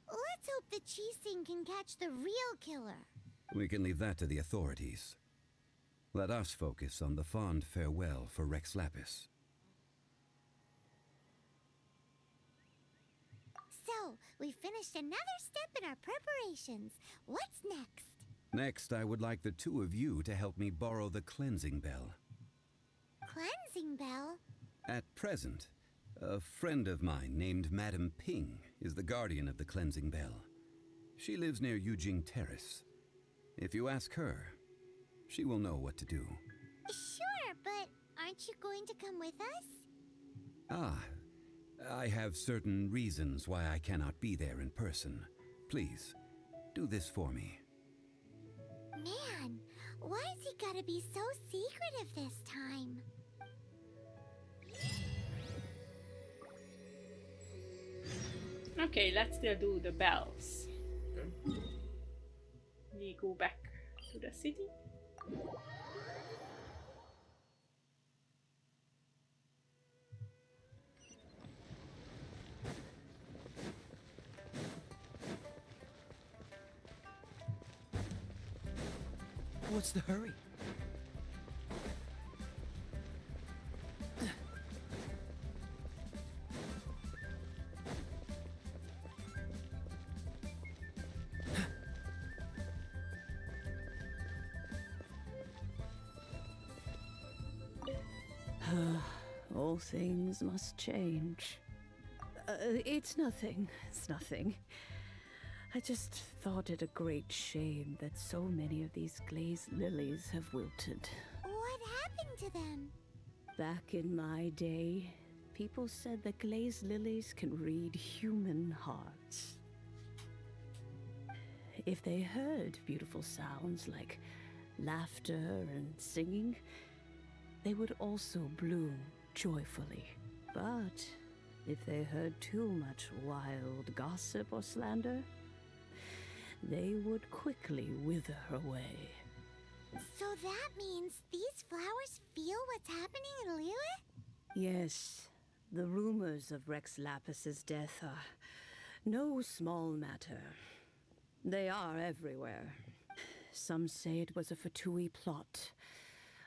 let's hope the Cheesing can catch the real killer. We can leave that to the authorities. Let us focus on the fond farewell for Rex Lapis. So, we finished another step in our preparations. What's next? Next, I would like the two of you to help me borrow the cleansing bell. Cleansing bell? At present, a friend of mine named Madame Ping is the guardian of the cleansing bell. She lives near Yujing Terrace. If you ask her, she will know what to do. Sure, but aren't you going to come with us? Ah, I have certain reasons why I cannot be there in person. Please, do this for me. Man, why's he gotta be so secretive this time? Okay, let's still do the bells. We go back to the city. What's the hurry? All things must change. It's nothing. It's nothing. I just thought it a great shame that so many of these glazed lilies have wilted. What happened to them? Back in my day, people said that glazed lilies can read human hearts. If they heard beautiful sounds like laughter and singing, they would also bloom joyfully. But if they heard too much wild gossip or slander, they would quickly wither away. So that means these flowers feel what's happening in Liyue? Yes, the rumors of Rex Lapis's death are no small matter. They are everywhere. Some say it was a Fatui plot.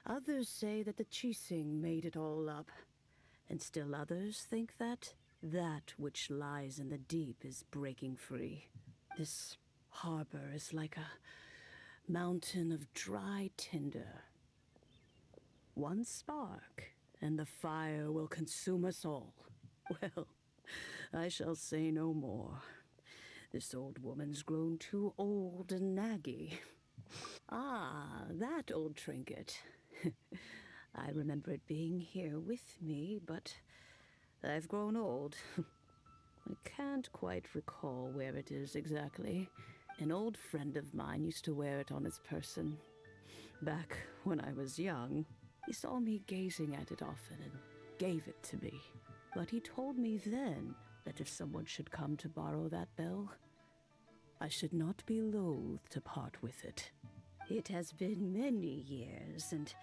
Others say that the Cheesing made it all up. And still others think that which lies in the deep is breaking free. This harbor is like a mountain of dry tinder. One spark, and the fire will consume us all. Well, I shall say no more. This old woman's grown too old and naggy. Ah, that old trinket. I remember it being here with me, but I've grown old. I can't quite recall where it is exactly. An old friend of mine used to wear it on his person. Back when I was young, he saw me gazing at it often and gave it to me. But he told me then that if someone should come to borrow that bell, I should not be loath to part with it. It has been many years, and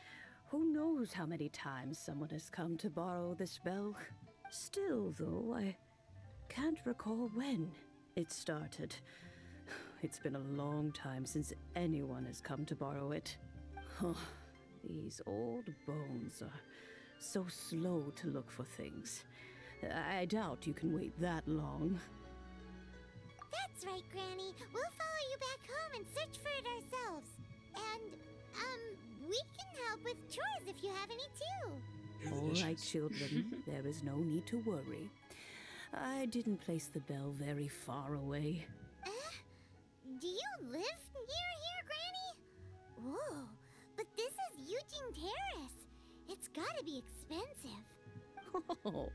who knows how many times someone has come to borrow this bell. Still, though, I can't recall when it started. It's been a long time since anyone has come to borrow it. These old bones are so slow to look for things. I doubt you can wait that long. That's right, Granny. We'll follow you back home and search for it ourselves. And, we can help with chores if you have any too. All right, children. There is no need to worry. I didn't place the bell very far away. Do you live near here, Granny? Whoa, but this is Eugene Terrace. It's gotta be expensive. Oh,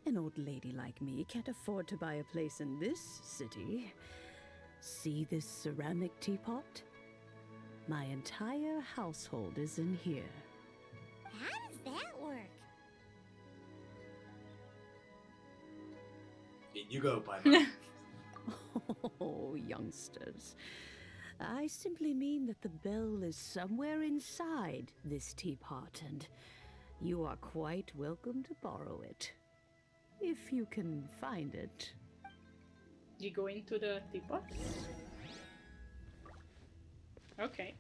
an old lady like me can't afford to buy a place in this city. See this ceramic teapot? My entire household is in here. How does that work? In you go, Paimon. Oh, youngsters. I simply mean that the bell is somewhere inside this teapot, and you are quite welcome to borrow it. If you can find it. You go into the teapot? Okay.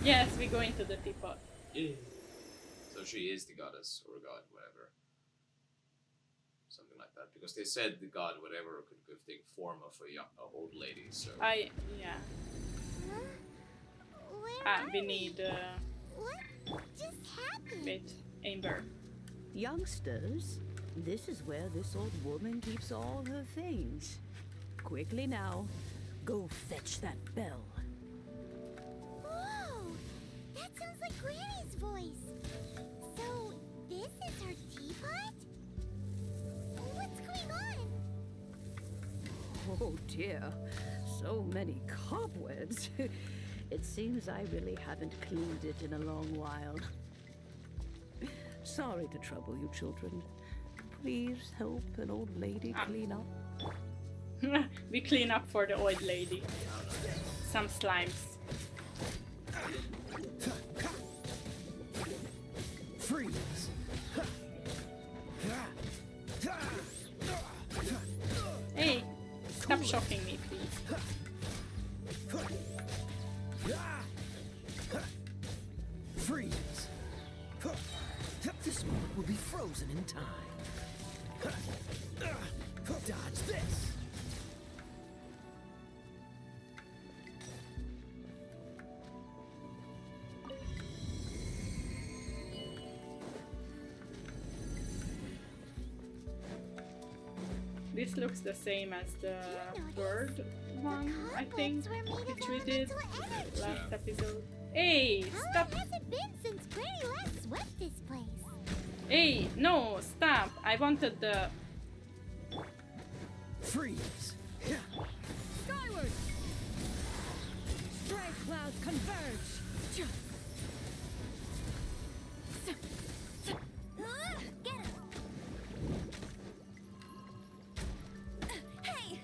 Yes, we go into the teapot. Yeah. So she is the goddess or god, whatever. Something like that. Because they said the god, whatever, could take form of a old lady, so... Yeah. Huh? Where We are need, What just happened? wait, Amber. Youngsters, this is where this old woman keeps all her things. Quickly now, go fetch that bell. Whoa! That sounds like Granny's voice. So, this is her teapot? What's going on? Oh dear, so many cobwebs. It seems I really haven't cleaned it in a long while. Sorry to trouble you, children. Please help an old lady clean up. We clean up for the old lady. Some slimes. Freeze! Hey, stop shocking me, please. Freeze! This moment will be frozen in time. Dodge this! This looks the same as the bird one, I think, which we did last episode. Hey, stop! How long has it been since Granny last swept this place? Hey, no, stop! I wanted the... Freeze! Skyward! Strike clouds converge! Get him! Hey!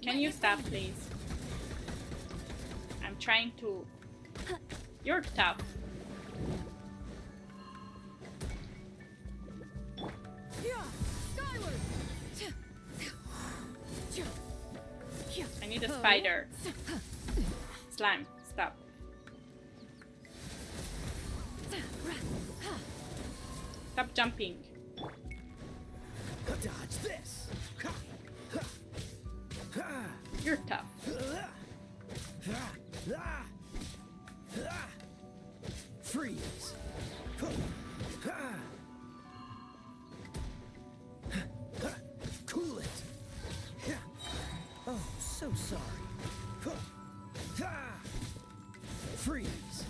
Can you stop, please? I'm trying to... You're tough. Skyward! I need a spider. Slime, stop. Stop jumping. Dodge this! You're tough. Freeze! Cool it! Oh, so sorry. Freeze!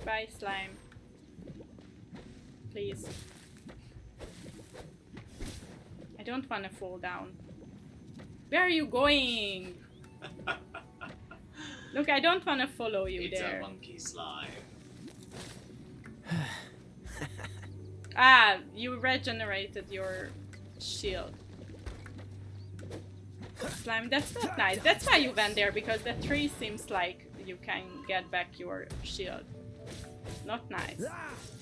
Bye, slime. Please. I don't want to fall down. Where are you going? Look, I don't want to follow you It's there. a monkey slime. You regenerated your shield. slime. That's not nice. That's why you went there, because the tree seems like you can get back your shield. Not nice.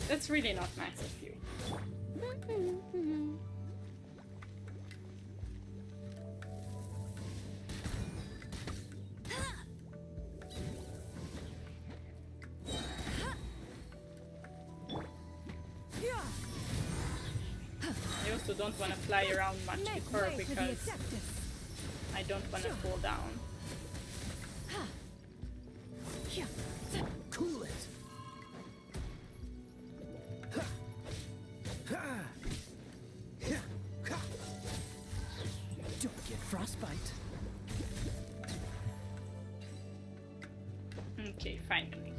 That's really not nice of you. I also don't want to fly around much with her because I don't want to fall down. Cool it. Don't get frostbite. Okay, finally.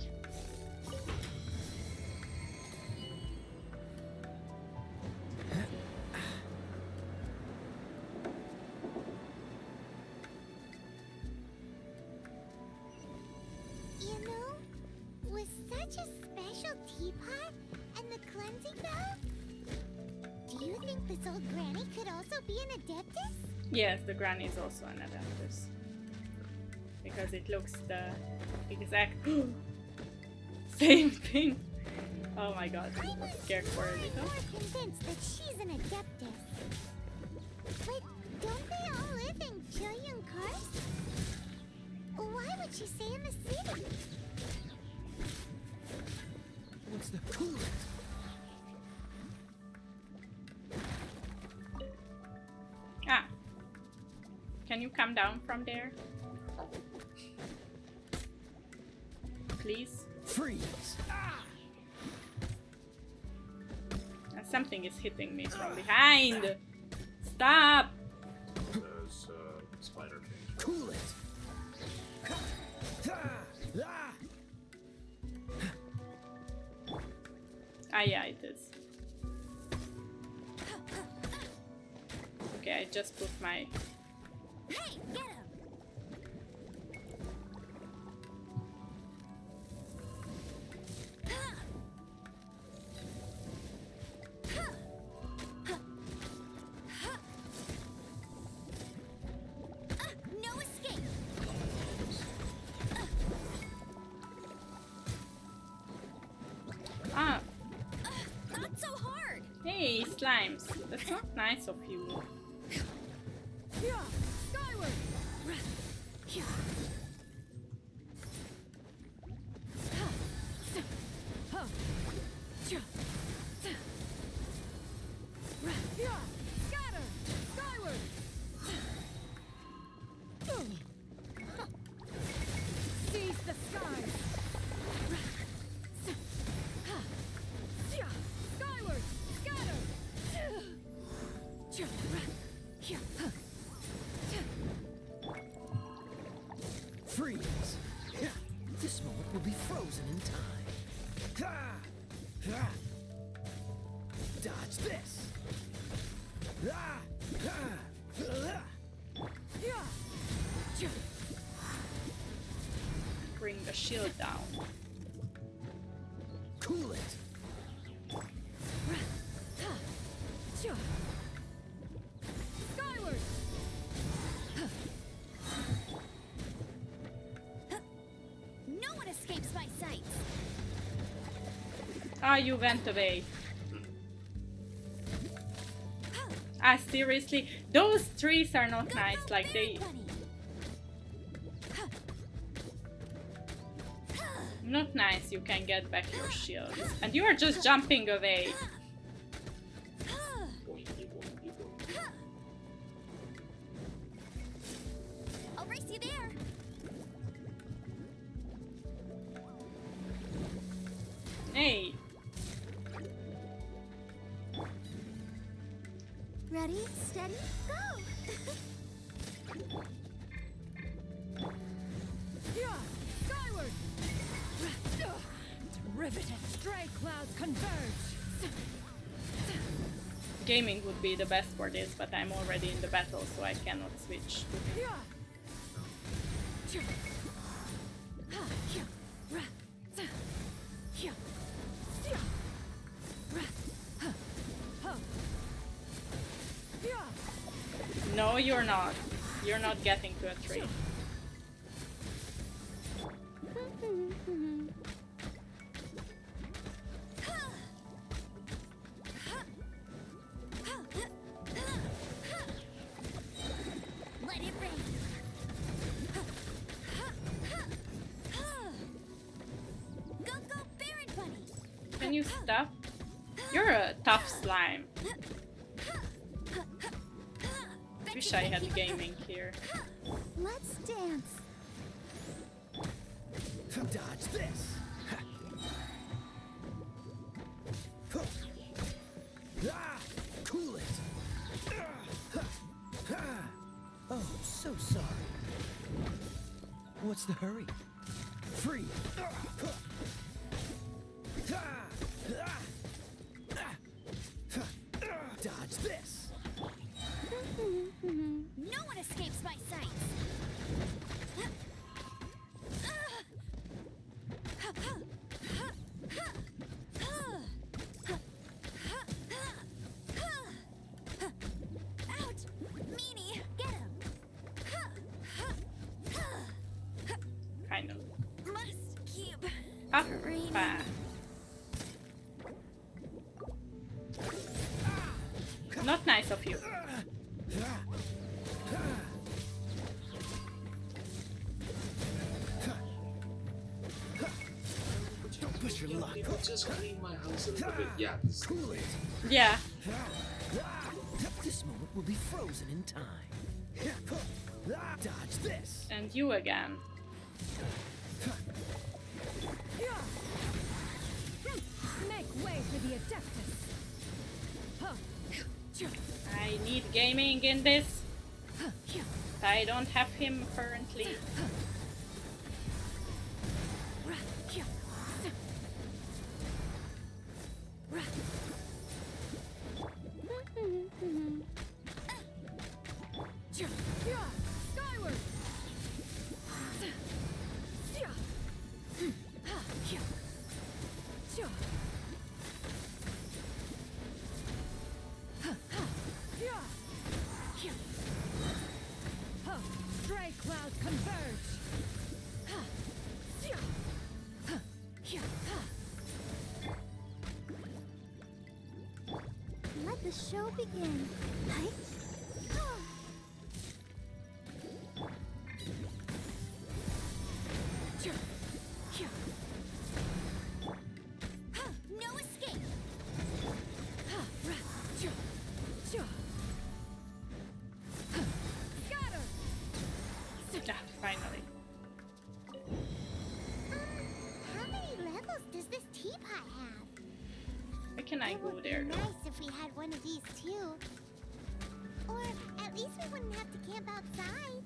You know, with such a special teapot and the cleansing valve, do you think this old granny could also be an adeptus? Yes, the granny is also an adeptus. Because it looks the exact same thing. Oh my god, I was scared for a little. I'm more convinced that she's an adeptus. But don't they all live in Julian Karst? Why would she stay in the city? What's the coolant? Ah. Can you come down from there? Please? Freeze! And something is hitting me from behind! Stop! There's spider thing. Cool it! Ah, yeah, it is. Okay, I just put my... Hey, get him! No escape! Ah! Not so hard! Hey, slimes! That's not nice of you. Skyward! Scatter! Skyward! Seize the skies! Skyward! Scatter! Freeze! This moment will be frozen in time. Dodge this! Bring the shield down. Cool it! Skyward! No one escapes my sight! Ah, you went away. Ah, seriously? Those trees are not nice, like they... Not nice, you can get back your shields. And you are just jumping away. I'll race you there! Hey! Ready, steady, go! Skyward! Riveted! Stray clouds converge! Gaming would be the best for this, but I'm already in the battle, so I cannot switch. No, you're not. you're not getting to a tree. Let it rain. Go, go, Baron Bunny. Can you stop? You're a tough slime. Wish I had gaming here. Let's dance. Dodge this. Cool it. Oh, so sorry. What's the hurry? Free. Dodge this. No one escapes my sight. Out! Meanie, get him! Kind of. Must keep Up. raining. Not nice of you. Don't push your luck. Just clean my house a little bit. Yeah, this Cool it. Yeah. This moment will be frozen in time. Dodge this. And you again. Make way for the Adeptus. I need gaming in this. I don't have him currently. Skyward. Stray clouds converge. Let the show begin. No escape. Yeah, finally. How many levels does this teapot have? Why can I It go would be there though? nice if we had one of these too. Or at least we wouldn't have to camp outside.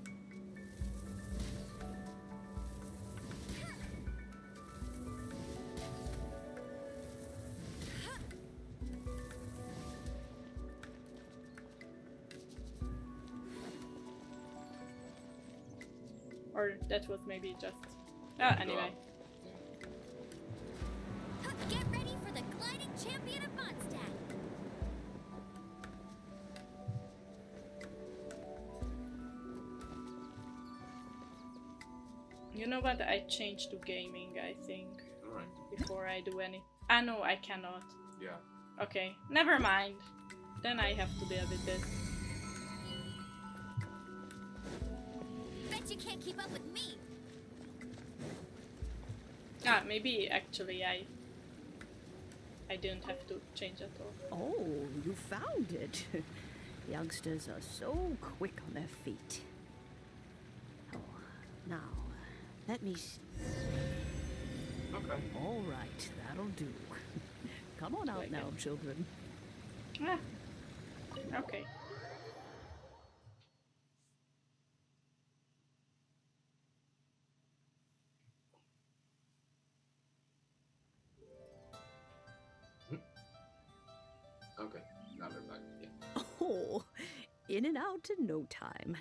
Or that was maybe just... Oh, anyway. Get ready for the gliding champion of Mondstadt. You know what? I changed to gaming, I think. Alright. Before I do any... Ah, no, I cannot. Yeah. Okay, never mind. Then I have to deal with this. Bet you can't keep up with me. Ah, maybe actually I didn't have to change at all. Oh, you found it. Youngsters are so quick on their feet. Oh, now, let me... Okay. All right, that'll do. Come on out now, children. Ah, okay. Okay. Now we're back. Yeah. Oh, in and out in no time.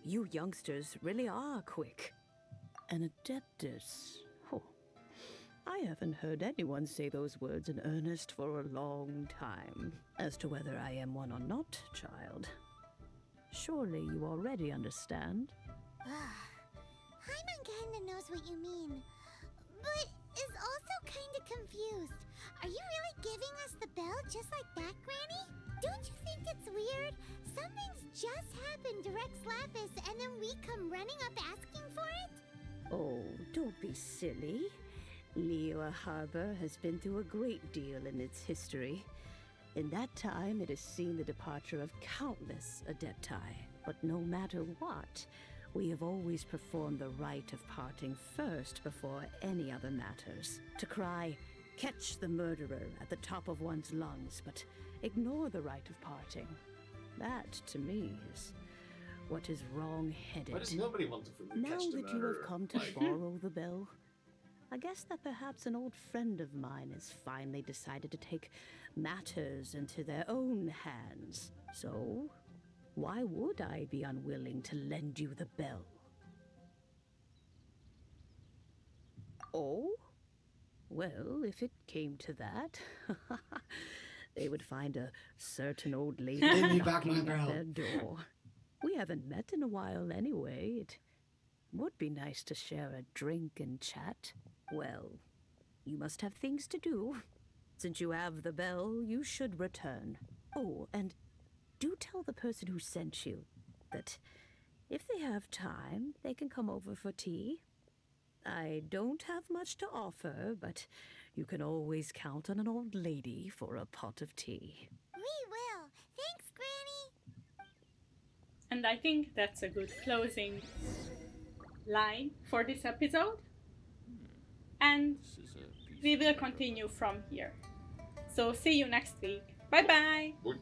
You youngsters really are quick. An adeptus. Oh, I haven't heard anyone say those words in earnest for a long time. As to whether I am one or not, child, Surely you already understand. Paimon kinda knows what you mean, but is also kinda confused. Are you really giving us the bell just like that, Granny? Don't you think it's weird? Something's just happened to Rex Lapis and then we come running up asking for it? Oh, don't be silly. Liyue Harbor has been through a great deal in its history. In that time, it has seen the departure of countless Adepti. But no matter what, we have always performed the rite of parting first before any other matters. To cry, "Catch the murderer," at the top of one's lungs, but ignore the rite of parting. That, to me, is what is wrong-headed. Why does nobody want to catch the Now that you murderer? have come to Like- borrow the bell, I guess that perhaps an old friend of mine has finally decided to take matters into their own hands. So, why would I be unwilling to lend you the bell? Oh? Well, if it came to that, they would find a certain old lady Give me back knocking my at bell. their door. We haven't met in a while anyway. It would be nice to share a drink and chat. Well, you must have things to do. Since you have the bell, you should return. Oh, and do tell the person who sent you that if they have time, they can come over for tea. I don't have much to offer, but you can always count on an old lady for a pot of tea. We will. Thanks, Granny. And I think that's a good closing line for this episode. And we will continue from here. So see you next week. Bye bye! Good.